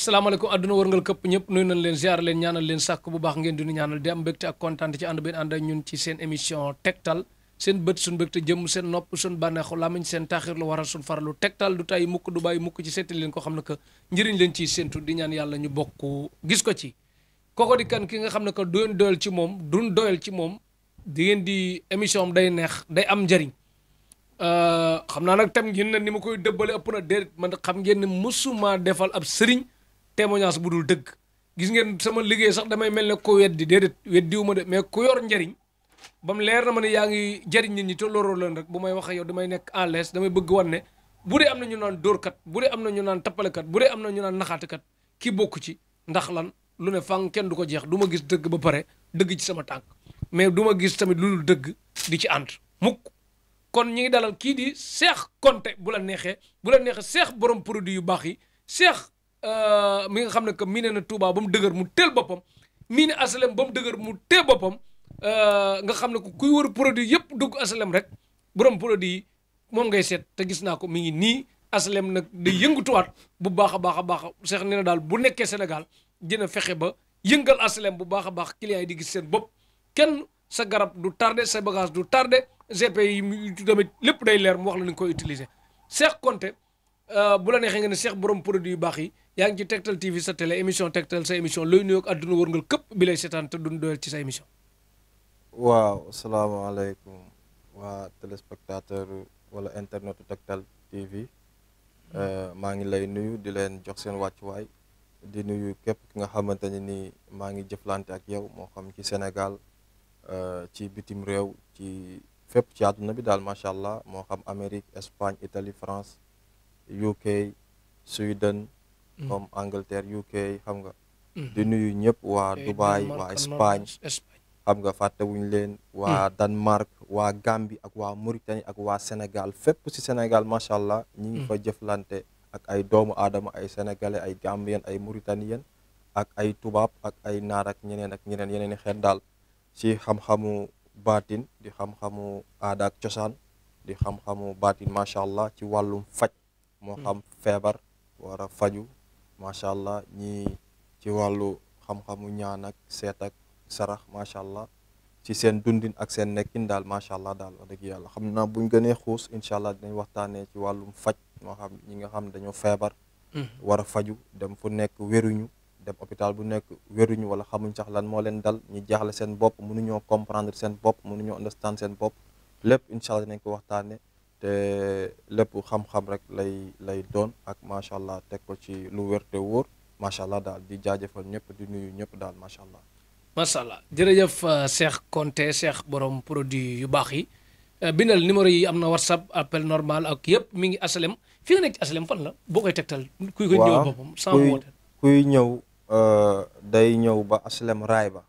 salaamaaleykum àdduna wërngal këpp ñëpp nuyu nañ leen ziar leen ñaanal leen sàkk bu baax ngeen di ñaanal di am mbégte ak kontaan ci ànd benn ànd ak ñun ci seen émission tegtal seen bët suñ mbégte jëm seen nopp suñ bànneexu làmmiñ seen taaxir lu waral suñ faralu tegtal du tay mukk du bàyyi mukk ci seeti leen ko xam ne que njëriñ leen ciy séentu di ñaan yàlla ñu bokk gis ko ci kooko di kan ki nga xam ne que duñ doyal ci moom duñ doyal ci moom di ngeen di émission am day neex day am njëriñ xam naa nag tam ngeen ne ni ma koy dëbbale ëpp na déedéet man xam ngeen ne mësuma defal ab sëriñ témoignage bu dul dëgg gis ngeen sama liggéey sax damay mel ne ko weddi déedéet weddiwu ma de mais ku yor njariñ ba mu leer na ma ne yaa ngi jariñ nit ñi te loroo leen rek bu may wax ak yow damay nekk en l'aise damay bëgg wan ne bu dee am na ñu naan dóorkat bu dee am na ñu naan tappalekat bu dee am na ñu naan naxaatekat kii bokk ci ndax lan lu ne fang kenn du ko jeex du ma gis dëgg ba pare dëgg ci sama tànk mais du ma gis tamit lu dul dëgg di ci ànd mukk kon ñi ngi dalal kii di Cheikh Konté bu la neexee Cheikh borom produit yu baax yi Cheikh mi nga xam ne que mii ne na Touba ba mu dëgër mu teel boppam mii ne asalem ba mu dëgër mu tee boppam nga xam ne kuy wër produit yëpp dugg asalem rek borom produit yi moom ngay seet te gis naa ko mi ngi nii asalem nag day yëngatuwaat bu baax a baax a baax Cheikh nee na daal bu nekkee Sénégal dina fexe ba yëngal asalem bu baax a baax clients yi di gis seen bopp kenn sa garab du tardé sa bagage du tardé GP yi tamit lépp day leer mu wax la ni nga koy utiliser Cheikh Konté bu la neexee nga ne Cheikh borom produit yu baax yi yaa ngi ci Tektal TV sa télé émission Tektal sa émission looy nuyoog àdduna wërngal këpp bi lay seetaan te duñ doyal ci sa émission. waaw asalaamaaleykum waa téléspectateur wala internetu Tektal TV maa ngi lay nuyu di leen jox seen wàccuwaay di nuyu képp ki nga xamante ne ni maa ngi jëflante ak yow moo xam ci Sénégal ci bitim réew ci fépp ci àdduna bi daal macha allah moo xam Amérique Espagne Italie France UK Sweden comme Angleterre UK xam nga di nuyu ñëpp waa Dubaï waa Espagne xam nga fàttewuñu leen waa Danemark waa Gambie ak waa Mauritanie ak waa Sénégal fépp ci Sénégal macha allah ñi ngi fa jëflante ak ay doomu aadama ay sénégalais ay gambien ay mauritanien ak ay tubaab ak ay naar ak ñeneen yeneen i xeet daal ci xam-xamu baatin di xam-xamu aada ak cosaan di xam-xamu baatin macha allah ci wàllum faj moo xam feebar war a faju macha allah ñii ci wàllu xam-xamu ñaan ak seet ak sarax macha allah ci seen dundin ak seen nekkin daal macha allah daal wax dëgg yàlla xam naa buñ gënee xuus incha allah dinañ waxtaanee ci wàllum faj moo xam ñi nga xam dañoo feebar war a faju dem fu nekk wéruñu dem hôpital bu nekk wéruñu wala xamuñ sax lan moo leen dal ñu jaaxle seen bopp mënuñoo comprendre seen bopp mënuñoo understand seen bopp lépp incha allah dinañ ko waxtaane te lépp xam-xam rek lay doon ak macha allah teg ko ci lu wér te wóor macha allah daal di jaajëfal ñëpp di nuyu ñëpp daal macha allah. macha allah jërëjëf Cheikh Konté Cheikh borom produit yu baax yi bindal numéro yi am na WhatsApp appel normal ak yëpp mi ngi asalem fi nga nekk ci asalem fan la boo koy tegtal. kuy ko ñëw boppam sans woote kuy ñëw day ñëw ba asalem raay ba.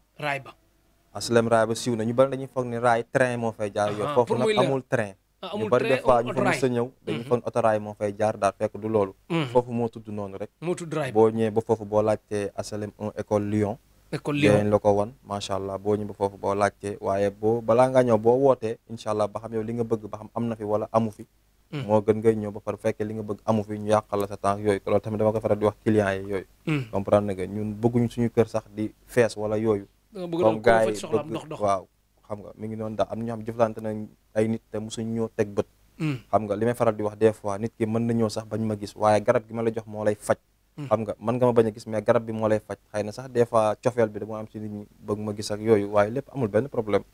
asalem raay ba siiw na ñu bari dañuy foog ni raay train moo fay jaar. yow foofu nag amul train. ñu bari des fois ñu fa mës a ñëw dañu foog autorail moo fay jaar daal fekk du loolu. foofu moo tudd noonu rek. moo tudd raay boo ñëwee ba foofu boo laajtee asalem 1 école Lyon. dañ la ko wan macha allah boo ñëwee ba foofu boo laajtee waaye balaa ngaa ñëw boo wootee incha allah ba xam yow li nga bëgg ba xam am na fi wala amu fi. moo gën ngay ñëw ba pare fekkee li nga bëgg amu fi ñu yàqal la sa temps yooyu loolu tamit dama ko faral di wax clients yi yooyu. comprendre nga ñun bëgguñu suñu kër sax di fees wala yooyu. comme gars yi bëgg waaw xam nga mi ngi noonu daal am na ñoo xam jëflante nañ ay nit te mosuñ ñoo teg bët. xam nga li may faral di wax des fois nit ki mën na ñëw sax bañ ma gis waaye garab gi ma la jox moo lay faj. xam nga mën nga ma bañ a gis mais garab bi moo lay faj xëy na sax des fois cofeel bi dama am ci nit ñi bëgg ma gis ak yooyu waaye lépp amul benn problème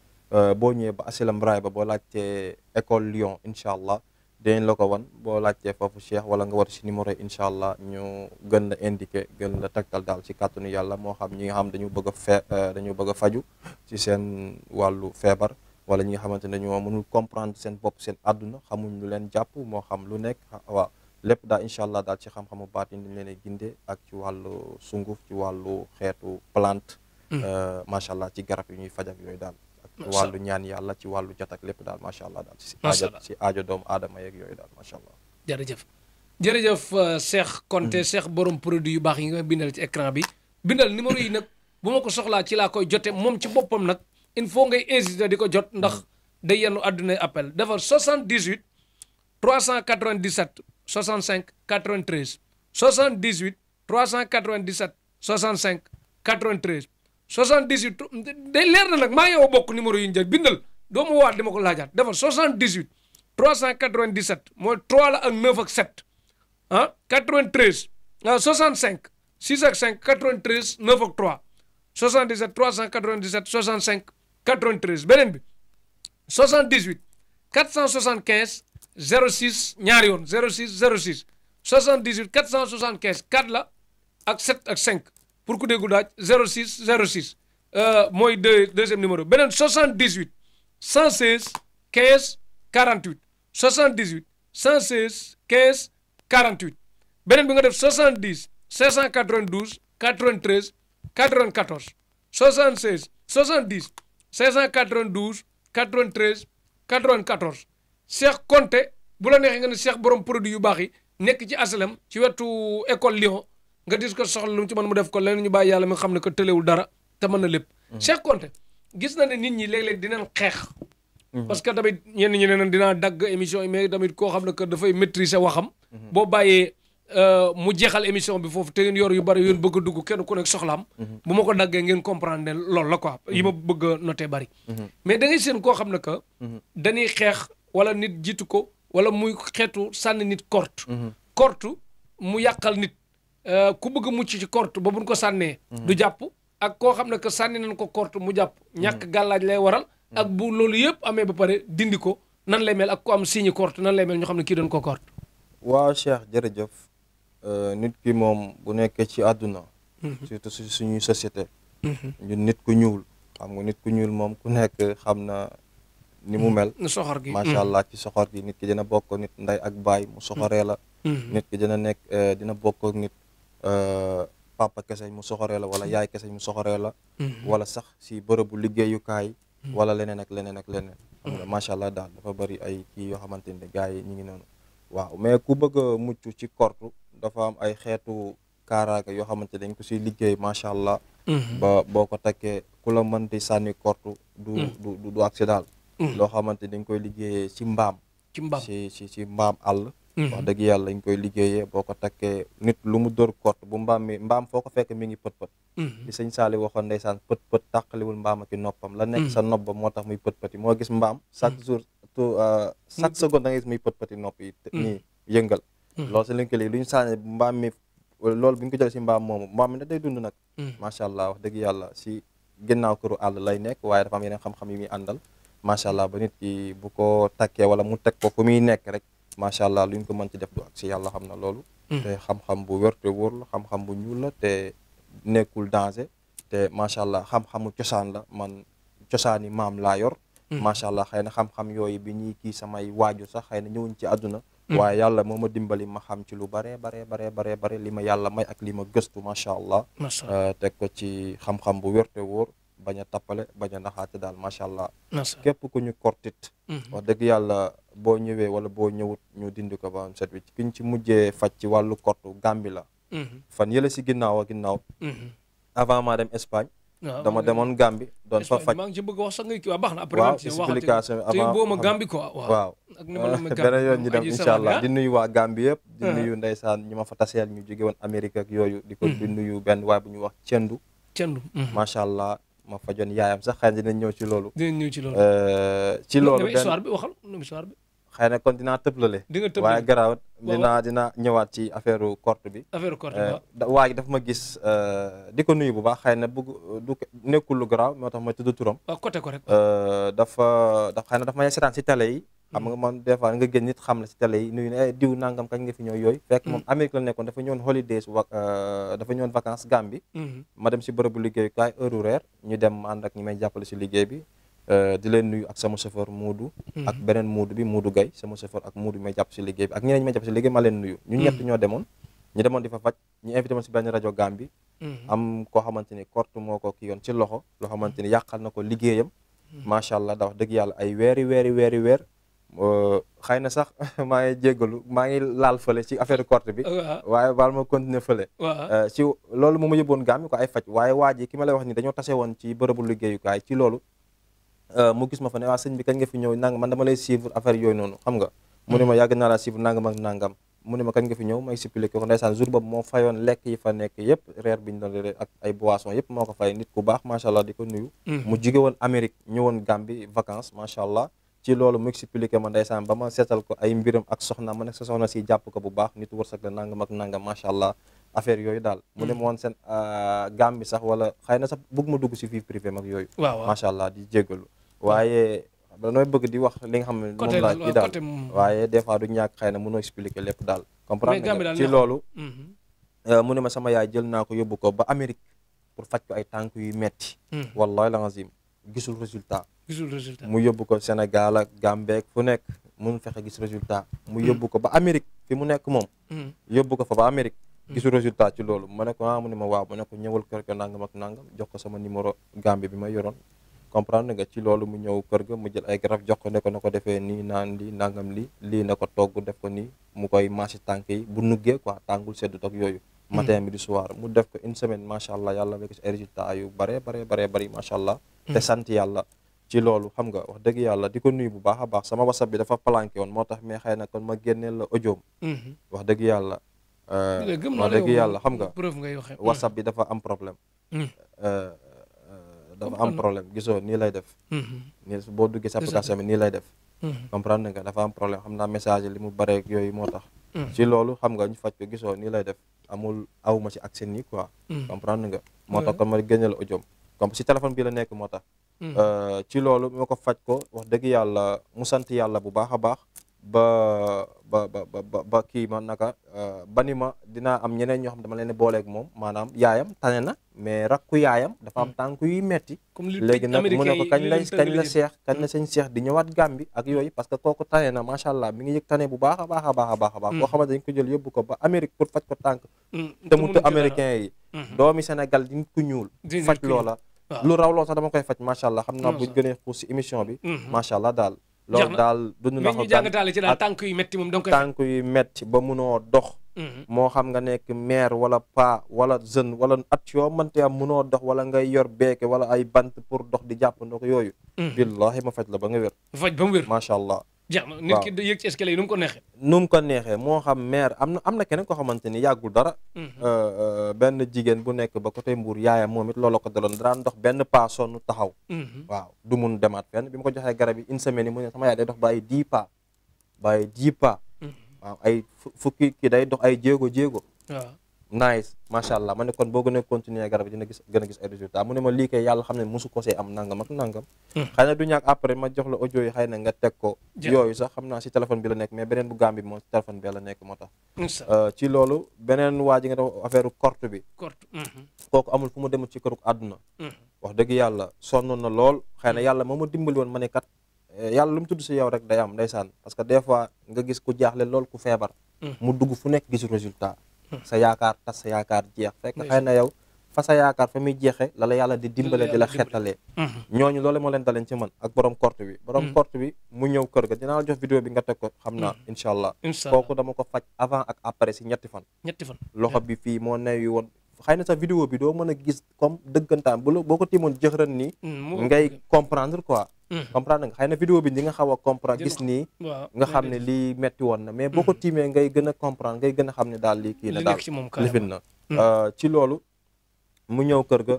boo ñëwee ba asilam raay ba boo laajtee école Lyon incha allah dinañ la ko wan boo laajtee foofu Cheikh wala nga war si numéro yi incha allah ñu gën la indiqué gën la tegtal daal ci kàttanu yàlla moo xam ñi nga xam dañu bëgg a faju ci seen wàllu feebar wala ñi nga xamante ne dañoo mënul comprendre seen bopp seen àdduna xamuñ lu leen jàpp moo xam lu nekk waaw lépp daal incha allah daal ci xam-xamu baatin dañ leen gindee ak ci wàllu sunguf ci wàllu xeetu plante macha allah ci garab yi ñuy faj ak yooyu daal ci wàllu ñaan yàlla ci wàllu jot ak lépp daal macha allah daal ci aajo doomu aadama yeeg yooyu daal macha allah jërëjëf Cheikh Konté Cheikh borom produit yu baax yi nga bindal ci écran bi bindal numéro yi nag bu ma ko soxlaa ci laa koy jote moom ci boppam nag il faut ngay insister di ko jot ndax day yenn àdduna appel dafa 78 397 65 93 78 397 65 93 78 day leer na nag maa yow bokk numéro yi ñu jël bindal doo ma waat dama ko laajaat defal 78 397 mooy 3 la ak 9 ak 7 ah 93 65 6 ak 5 93 9 ak 3 77 397 65 93 beneen bi 78 475 06 ñaari yoon 06 06 78 475 4 la ak 7 ak 5 pour ku déggu daaj 06 06 mooy deuxième numéro beneen 78 116 15 48 78 116 15 48 beneen bi nga def 70 592 93 94 76 70 592 93 94 Cheikh Konté bu la neexee nga ne Cheikh borom produit yu baax yi nekk ci asalam ci wetu école Lyon nga dis ko soxla lu mu ci mën mu def ko leneen ñu bàyyi yàlla mi nga xam ne que tëlewul dara te mën na lépp. Cheikh Konté gis na ne nit ñi léeg-léeg dinañ xeex. parce que tamit ñenn ñi ne nag dinaa dagg émission yi mais tamit koo xam ne que dafay maîtriser waxam. boo bàyyee mu jeexal émission bi foofu te ngeen yor yu bari yéen bëgg a dugg kenn ku nekk soxlaam. bu ma ko daggee ngeen comprendre ne loolu la quoi yi ma bëgg a noté bari. mais da ngay seen koo xam ne que. dañuy xeex wala nit jiitu ko wala muy xeetu sànni nit korte. korte mu yàqal nit ku bëgg a mucc ci korte ba buñ ko sànnee. du jàpp ak koo xam ne que sànni nañ ko korte mu jàpp. ñàkk gàllaaj lay waral. ak bu loolu yëpp amee ba pare dindi ko nan lay mel ak ku am signe korte nan lay mel ñu xam ne kii doon ko korte. waaw Cheikh jërëjëf nit ki moom bu nekkee ci àdduna. surtout suñuy société. ñun nit ku ñuul xam nga nit ku ñuul moom ku nekk xam na ni mu mel. soxor gi macha allah ci soxor gi nit ki dina bokk nit nday ak baay mu soxoree la. nit ki dina bokk ak nit papa kese mu soxoree la wala yaay kese mu soxoree la. wala sax si bërëbu liggéeyukaay. wala leneen ak leneen ak leneen. xam nga macha allah daal dafa bëri ay kii yoo xamante ne gars yi ñu ngi noonu. waaw mais ku bëgg a mucc ci korte dafa am ay xeetu kaaraange yoo xamante dañ ko siy liggéey macha allah. ba boo ko takkee ku la mën di sànni korte du accident. loo xamante dañ koy liggéeyee ci mbaam. ci mbaam àll. wax dëgg yàlla dañ koy liggéeyee boo ko takkee nit lu mu dóor korte bu mbaam foo ko fekk mi ngi pët-pët. li sëñ Saali waxoon ndeysaan pët-pët tàqaliwul mbaam ak i noppam la nekk sa nopp ba moo tax muy pët-pët yi moo gis mbaam chaque jour chaque seconde da ngay gis muy pët-pët yi nopp yi nii yëngal. loolu si lañ ko léegi lu ñu sànni mbaam mi loolu bu ñu ko jëlee si mbaam moomu mbaam mi da day dund nag. macha allah wax dëgg yàlla si ginnaaw këru àll lay nekk waaye dafa am yeneen xam-xam yi muy àndal macha allah ba nit ki bu ko takkee wala mu teg ko fu muy nekk rek macha allah lu ñu ko mën ci def du ak si yàlla xam na loolu. te xam-xam bu wér te wóor la xam-xam bu ñuul la te nekkul danger te macha allah xam-xamu cosaan la man cosaani maam laa yor. macha allah xëy na xam-xam yooyu bi ñuy kii samay waajur sax xëy na ñëwuñ ci àdduna. waaye yàlla moo ma dimbali ma xam ci lu bare li ma yàlla may ak li ma gëstu macha allah. teg ko ci xam-xam bu wér te wóor bañ a tappale bañ a naxaate daal macha allah. képp ku ñu kortit wax dëgg yàlla boo ñëwee wala boo ñëwut ñu dindi ko ba set wi ki ñu ci mujjee faj ci wàllu kortu Gàmbi la. fan yële si ginnaaw avant maa dem Espagne. dama demoon Gàmbi doon fa faj. maa ngi ci bëgg wax sax nga kii baax na après. waaw explication avant boo ma Gàmbi quoi. waaw beneen yoon ñu dem incha allah di nuyu waa Gàmbi yëpp. di nuyu ndeysaan ñu ma fa taseel ñu jóge woon Amérique ak yooyu. di ko di nuyu benn waay bu ñu wax Cendu. macha allah ma fajoon yaayam sax xëy na dinañ ñëw ci loolu. ci loolu benn histoire bi waxal histoire bi. xëy na kon dinaa tëblale. waaye garaawat dina ñëwaat ci affaire korte bi. waaye daf ma gis di ko nuyu bu baax xëy na du nekkul lu garaaw moo tax ma tudd turam. côté ko rek. xëy na daf may seetaan si télé yi. xam nga man des fois nga gën nit xam la si télé yi nuyu ne diw nangam kañ nga fi ñëw yooyu. fekk moom Amérique la nekkoon dafa ñëwoon holidays dafa ñëwoon vacances Gambie. ma dem si bërëbu liggéeyukaay heure reer ñu dem ànd ak ñi may jàppale si liggéey bi. di leen nuyu ak sama chauffeur Moodu. ak beneen Moodu bi Moodu Gaye sama chauffeur ak Moodu may jàpp si liggéey bi ak ñeneen ñi may jàpp si liggéey ma leen nuyu. ñu ñett ñoo demoon ñu demoon di fa faj ñu invité ma si benn rajo Gambie. am koo xamante ni korte moo ko kii yoon ci loxo loo xamante ni yàqal na ko liggéeyam. macha allah da wax dëgg yàlla ay weer xëy na sax maa ngi jéggalu maa ngi laal fële ci affaire korte bi. waaye baal ma continuer fële. ci loolu moo ma yóbboon Gambie ko ay faj waaye waa ji ki ma lay wax ni dañoo tase woon ci bërëbu liggéeyukaay ci loolu mu gis ma fa ne waa sëñ bi kañ nga fi ñëw nangam man dama lay suivre affaire yooyu noonu xam nga mu ne ma yàgg naa laa suivre nangam ak nangam mu ne ma kañ nga fi ñëw ma expliqué ko ndeysaan jour boobu moo fayoon lekk yi fa nekk yëpp reer bi ñu doon reer ak ay boissons yëpp moo ko fay nit ku baax macha allah di ko nuyu mu jóge woon Amérique ñëwoon Gambie vacances macha allah ci loolu mu expliqué ma ndeysaan ba ma seetal ko ay mbiram ak soxna ma ne sa soxna si jàpp ko bu baax nit wërsëg la nangam ak nangam macha allah affaire yooyu daal mu ne ma woon seen Gambie sax wala xëy na sax bëgg ma dugg si vie privée mag yooyu macha allah di jégalu waaye danooy bëgg di wax li nga xam ne moom laa kii daal waaye des fois du ñàkk xëy na mënoo expliquer lépp daal comprendre nga ci loolu mu ne ma sama yaay jël naa ko yóbbu ko ba Amérique pour faj ko ay tànk yu metti wallahi lazim gisul résultat mu yóbbu ko Sénégal ak Gambie fu nekk mun fexe gis résultat mu yóbbu ko ba Amérique fi mu nekk moom yóbbu ko fa ba Amérique gisul résultat ci loolu ma ne ko mu ne ma waaw ma ne ko ñëwal kër ga nangam ak nangam jox ko sama numéro Gambie bi ma yoroon comprendre nga ci loolu mu ñëw kër ga mu jël ay garab jox ko ne ko na ko defee nii naan lii nangam lii na ko togg def ko nii mu koy marché tànk yi bu nuggee quoi tàngul seddu ak yooyu matin bi di soir mu def ko une semaine macha allah yàlla fekk ci ay résultats yu bare bari macha allah te sant yàlla ci loolu xam nga wax dëgg yàlla di ko nuyu bu baax a baax sama whatsapp bi dafa planqué woon moo tax mais xëy na kon ma génneel la audioom wax dëgg yàlla wax dëgg yàlla xam nga whatsapp bi dafa am problème dafa am problème gisoo nii lay def nii boo duggee sa application bi nii lay def comprendre nga dafa am problème xam naa message li mu bare yooyu moo tax ci loolu xam nga ñu faj ko gisoo nii lay def awuma ci accès nii quoi comprendre nga moo tax kon ma génneel audio comme si téléphone bi la nekk moo tax ci loolu moo ko faj ko wax dëgg yàlla mu sant yàlla bu baax a baax ba kii ma naka ba ni ma dinaa am ñeneen ñoo xam dama leen booleeg moom maanaam yaayam tane na mais rakku yaayam dafa am tànk yuy metti léegi nag mu ne ko kañ la sëñ Seex di ñëwaat Gàmbi ak yooyu parce que kooku tane na macha allah mi ngi yëg tane bu baax a baax a baax a baax a baax koo xamante dañ ko jël yóbbu ko ba Amérique pour faj ko tànk te mu të américain yi doomi Sénégal di ku ñuul faj loola lu raw lool sax dama koy faj macha allah xam naa buñ gënee xuus si émission bi macha allah daal loolu daal dund na ko ñu jàngataale ci daal tànk yu metti moom tànk yu metti ba munoo dox moo xam nga nekk mère wala pa wala jeune wala at yoo mënte am munoo dox wala ngay yor beeke wala ay bant pour dox di jàpp ndox yooyu billahi ma faj la ba nga wér faj ba mu wér macha allah jeex na nit ki yëg ci escalier yi nu mu ko neexee moo xam mère am na keneen koo xamante ni yàggul dara benn jigéen bu nekk ba côté Mbour yaayam moom it loolu ko daloon daan dox benn pas sonn taxaw waaw du mun demaat fenn bi ma ko joxee garab yi une semaine yi mu ne sama yaay day dox ba ay 10 pas waaw ay fukki kii day dox ay jéego waaw nice macha allah ma ne kon boo gën a continuer garab dina gën a gis ay résultats mu ne ma lii kay yàlla xam ne mosu ko see am nangam ak nangam xëy na du ñàkk après ma jox la audio yi xëy na nga teg ko yooyu sax xam naa si téléphone bi la nekk mais beneen bu Gambie bi moom si téléphone bi la nekk moo tax ci loolu beneen waa ji nga def affaire korte bi kooku amul fu mu demul ci këruk àdduna wax dëgg yàlla sonn na lool xëy na yàlla moo ma dimbali woon ma ne kat yàlla lu mu tudd si yow rek day am ndeysaan parce que des fois nga gis ku jaaxle lool ku feebar mu dugg fu nekk gisul résultat sa yaakaar tas sa yaakaar jeex fekk xëy na yow fa sa yaakaar fa muy jeexe la yàlla di dimbale di la xettalee ñooñu loolu moo leen daleen ci man ak borom korte bi mu ñëw kër ga dinaa la jox vidéo bi nga teg ko xam naa incha allah kooku dama ko faj avant ak après si ñetti fan loxo bi fii moo newi woon xëy na sa vidéo bi doo mën a gis comme dëggantaan boo ko tiimoon jëxëran nii ngay comprendre quoi comprendre nga xëy na vidéo bi di nga xaw a comprendre gis nii nga xam ne lii metti woon na mais boo ko tiimee ngay gën a comprendre ngay gën a xam ne daal lii kii na daal lifin na ci loolu mu ñëw kër ga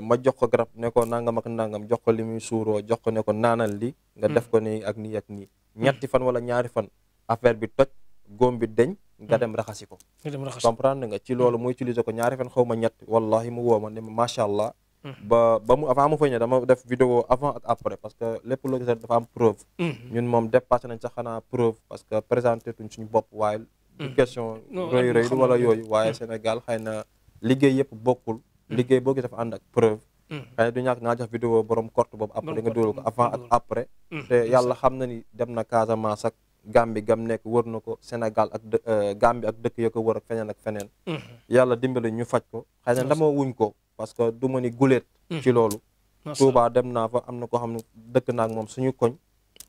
ma jox ko garab ne ko nangam ak nangam jox ko li muy suuroo jox ko ne ko naanal li nga def ko nii ak nii ak nii ñetti fan wala ñaari fan affaire bi toj góom bi deñ nga dem raxasi ko comprendre nga ci loolu mu utiliser ko ñaari fan xaw ma ñett wallahi mu woo ma ne ma macha allah ba mu avant mu fay ñëw dama def vidéo avant ak après parce que lépp loo gis dafa am preuve ñun moom dépassé nañ sax xanaa preuve parce que présenté tuñ suñu bopp waaye du question rëy wala yooyu waaye Sénégal xëy na liggéey yëpp bokkul liggéey boo gis dafa ànd ak preuve xëy na du ñàkk naa jox vidéo borom korte boobu après nga dugal ko avant ak après te yàlla xam na ni dem na Casamance ak Gambie gam nekk wër na ko Sénégal ak Gambie ak dëkk yo ko wër ak feneen yàlla dimbali ñu faj ko xëy na dama wuñ ko parce que du ma ni guléet ci loolu Touba dem naa fa am na ko xam ne dëkk naak moom suñu koñ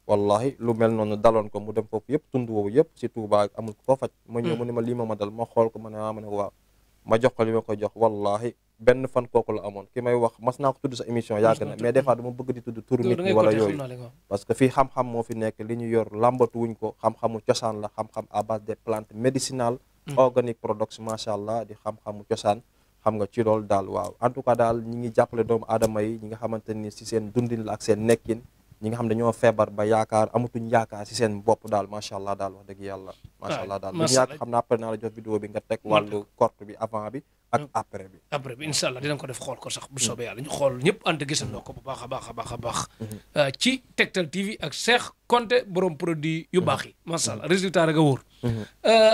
wallahi lu mel noonu daloon ko mu dem foofu yëpp tund woowu yëpp si Touba amul ko faj ma ñëw mu ne ma lii ma dal ma xool ko ma ne ma ne waaw ma jox ko li ma ko jox wallahi benn fan kooku la amoon ki may wax mas naa ko tudd sa émission yàgg na mais des fois dama bëgg di tudd turu nit ñi wala yooyu parce que fii xam-xam moo fi nekk li ñu yor làmbatu wuñ ko xam-xamu cosaan la xam-xam à base des plantes médicinales organique products macha allah di xam-xamu cosaan xam nga ci loolu daal waaw en tout cas daal ñi ngi jàppale doomu aadama yi ñi nga xamante ni si seen dundin la ak seen nekkin ñi nga xam dañoo feebar ba yaakaar amatuñ yaakaar si seen bopp daal macha allah daal wax dëgg yàlla macha allah daal luñu yaakaar xam naa après naa la jox vidéo bi nga teg wàllu corte bi avant bi ak après bi incha allah dinañ ko def xool ko sax bu soobee yàlla ñu xool ñëpp ànd gisandoo ko bu baax a baax a baax a baax ci Tektal TV ak Cheikh Konté borom produit yu baax yi macha allah résultat rek a wóor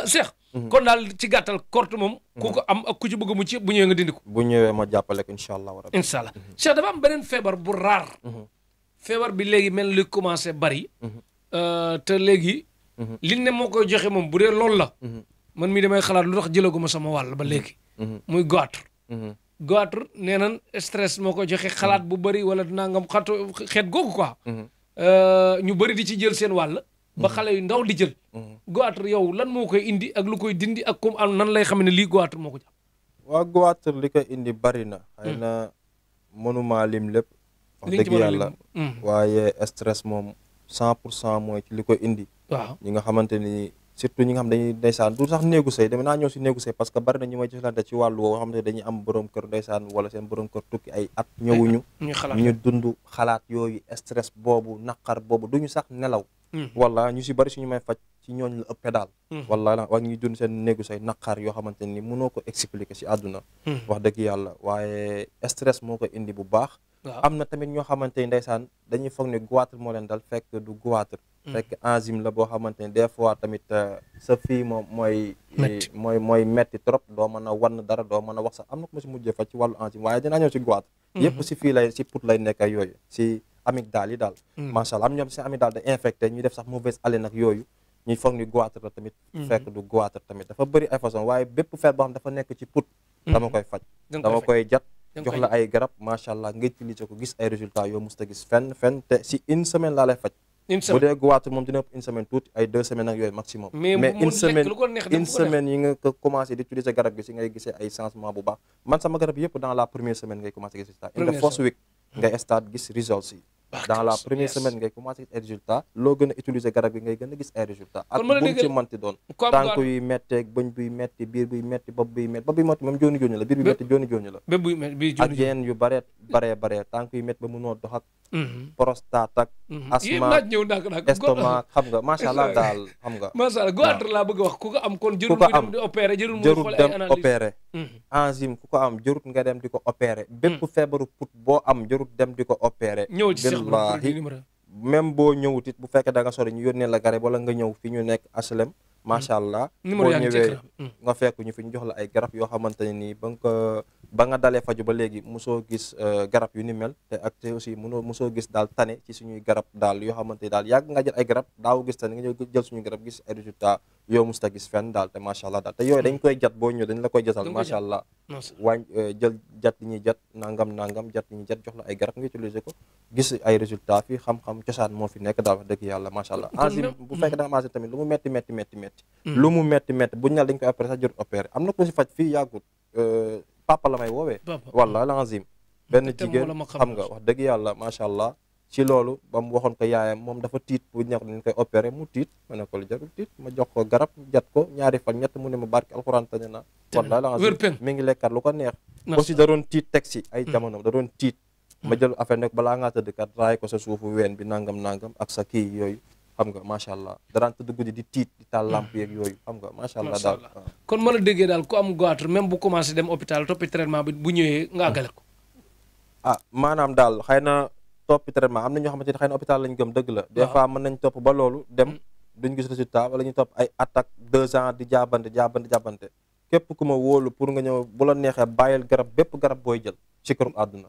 Cheikh kon daal ci gàttal corte moom ku ko am ak ku ci bëgg mu ci bu ñëwee nga dindi ko bu ñëwee ma jàppale ko incha allah rabbi incha allah Cheikh dafa am beneen feebar bu raar feebar bi léegi mel li commencé bari te léegi liñ ne moo koy joxe moom bu dee loolu la man mii damay xalaat lu tax jëlaguma sama wàll ba léegi muy goitre goitre nee nan stress moo koy joxe xalaat bu bari wala nangam xatu xeet googu quoi ñu bari di ci jël seen wàll ba xale yu ndaw di jël goitre yow lan moo koy indi ak lu koy dindi ak comme am nan lay xam ne lii goitre moo ko jàpp waa goitre li koy indi bari na xëy na mënuma lim lépp wax dëgg yàlla waaye stress moom 100% mooy ci li ko indi waaw ñi nga xamante ni surtout ñi nga xam dañuy ndeysaan du sax néegu sëy dama naa ñëw si néegu sëy parce que bari na ñu may jëflante ci wàllu woo xamante ne dañuy am borom kër ndeysaan wala seen borom kër tukki ay at ñëwuñu ñu dund xalaat yooyu stress boobu naqar boobu duñu sax nelaw wala ñu si bari suñu may faj ci ñooñ la ëppee daal wala wax ñuy dund seen néegu say naqar yoo xamante ni mënoo ko expliquer si àdduna wax dëgg yàlla waaye stress moo ko indi bu baax am na tamit ñoo xamante ni ndeysaan dañuy foog ne goitre moo leen dal fekk du goitre fekk enzyme la boo xamante ni des fois tamit sa fii moom mooy metti trop doo mën a wann dara doo mën a wax sax am na ko ma si mujjee faj ci wàllu enzyme waaye dinaa ñëw si goitre yëpp si fii lay si put lay nekk ak yooyu si amygdale yi daal macha allah am ñoom si amygdale da infecté ñuy def sax mauvaise haleine ak yooyu ñuy foog ni goitre la tamit fekk du goitre tamit dafa bëri ay façon waaye bépp feet boo xam dafa nekk ci put dama koy faj dama koy jat jox la ay garab macha allah nga utiliser ko gis ay résultats yoo musta gis fenn te si une semaine laa lay faj bu dee goitre moom dina ëpp une semaine tuuti ay 2 semaines ak yooyu maximum mais une semaine yi nga ko commencé di utiliser garab gi si ngay gisee ay changement bu baax man sama garab yëpp dans la première semaine ngay commencé gis résultat in the first week ngay start gis results yi dans la première semaine ngay commencé gis ay résultats loo gën a utiliser garab gi ngay gën a gis ay résultats ak bu mu ci manti doon tànk yuy metteeg bëñ buy metti biir buy metti bopp buy metti moom jooni jooni la biir buy metti jooni jooni la ak yenn yu baree tànk yuy metti ba mënoo dox ak prostate ak asma estomac xam nga macha allah daal xam nga macha allah goitre laa bëgg a wax ku ko am kon jërul dem di opéré jërul dem opéré enzyme ku ko am jërut nga dem di ko opéré bépp feebaru put boo am jërut dem di ko opéré billaahi même boo ñëwut it bu fekkee da nga sori ñu yónnee la garab wala nga ñëw fi ñu nekk HLM macha allah boo ñëwee nga fekk ñu fi ñu jox la ay garab yoo xamante ne nii ba nga dalee faju ba léegi mosoo gis garab yu ni mel te ak te aussi mosoo gis daal tane ci suñuy garab daal yoo xamante ni daal yàgg nga jël ay garab daaw gis tane nga ñëw jël suñuy garab gis ay résultats yoo musta gis fenn daal te macha allah daal te yooyu dañ koy jat boo ñëw dañ la koy jatal macha allah jël jat li ñuy jat nangam jat li ñuy jat jox la ay garab nga utiliser ko gis ay résultats fii xam-xam cosaan moo fi nekk daal wax dëgg yàlla macha allah enzyme bu fekkee da nga enzyme tamit lu mu metti lu mu metti buñu nal dañ koy opéré sax jot opéré am na ko si faj fii yàggut papa la may woowee walla l'enzyme benn jigéen xam nga wax dëgg yàlla macha allah ci loolu ba mu waxoon ko yaayam moom dafa tiit bu ñax dañ koy opéré mu tiit ma ne ko lu jarul tiit ma jox ko garab jat ko ñaari fan ñett mu ne ma barki alxuraan tane na walla l'enzyme mi ngi lekkat lu ko neex aussi da doon tiit teg si ay jamono da doon tiit ma jël affaire nekk balaa ngaa tëdd kat raay ko sa suufu ween bi nangam ak sa kii yooyu xam nga macha allah daraan tëdd guddi di tiit di taal lamp yeeg yooyu xam nga macha allah daal kon ma la déggee daal ku am goitre même bu commencé dem hôpital toppi traitement bi bu ñëwee nga àggale ko maanaam daal xëy na toppi traitement am na ñoo xamante ne xëy na hôpital lañ gëm dëgg la des fois mën nañ topp ba loolu dem duñ gis résultat wala ñu topp ay attaque 2 ans di jaabante képp ku ma wóolu pour nga ñëw bu la neexee bàyyil garab bépp garab booy jël ci këru àdduna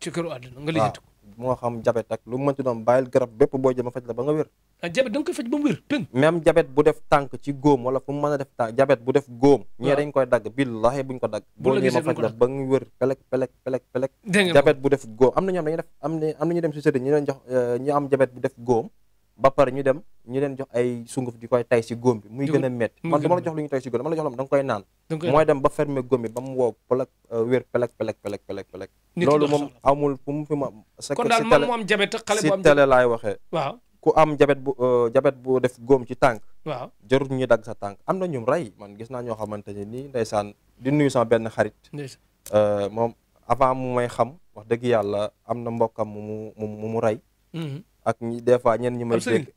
nga lijjanti ko moo xam jabet ak lu mu mënti doon bàyyil garab bépp booy jël ma faj la ba nga wér jabet da nga koy faj ba mu wér même jabet bu def tànk ci góom wala fu mu mën a def tànk jabet bu def góom ñee dañ koy dagg billahi buñ ko dagg boo ñëwee ma faj la ba nga wér pelek jabet bu def góom am na ñoom dañuy def am na ñu dem si sëriñ ñu leen jox ñu am jabet bu def góom ba pare ñu leen jox ay sunguf di koy tay si góom bi muy gën a metti man dama la jox lu ñu tay si góom dama la jox la da nga koy naan mooy dem ba fermer góom bi ba mu wow pelek wér pelek loolu moom amul fu mu fi ma kon daal man mu am jabet xale bu am si télé laay waxee waaw ku am jabet bu def góom ci tànk waaw jarul ñu dagg sa tànk am na ñum rey man gis naa ñoo xamante ne nii ndeysaan di nuyu sama benn xarit moom avant mu may xam wax dëgg yàlla am na mbokkam mu rey ak ñi des fois ñenn ñi may dégg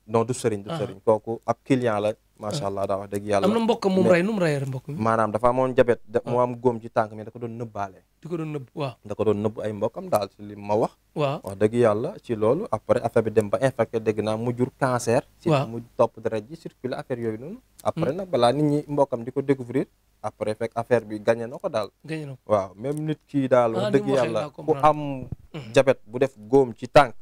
non du sëriñ kooku ab client la macha allah daa wax dëgg yàlla am na mbokkam mu rey nu mu reyee mbokk mi maanaam dafa amoon jabet mu am góom ci tànk mais da ko doon nëbbaale di ko doon nëbb waaw da ko doon nëbb ay mbokkam daal ci li ma wax waaw wax dëgg yàlla ci loolu après affaire bi dem ba infecté dégg naa mu jur cancer ci mu topp deret ji circulé affaire yooyu noonu après nag balaa nit ñi mbokkam di ko découvrir après fekk affaire bi gagné na ko daal waaw même nit kii daal wax dëgg yàlla ku am jabet bu def góom ci tànk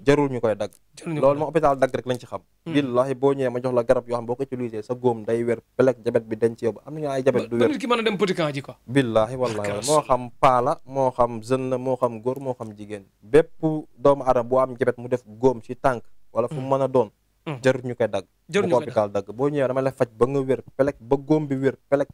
jarul ñu koy dagg loolu moom hôpital dagg rek lañ ci xam billahi boo ñëwee ma jox la garab yoo xam boo ko utilisé sa góom day wér pelek jabet bi dañ ci yow am nañu ay jabet du wér nit ki mën a dem petit camp ji quoi billahi wallahi moo xam paala moo xam jeune la moo xam góor moo xam jigéen bépp doomu aadama boo am jabet mu def góom ci tànk wala fu mu mën a doon jarul ñu koy dagg bu ko hôpital dagg boo ñëwee dama lay faj ba nga wér pelek ba góom bi wér pelek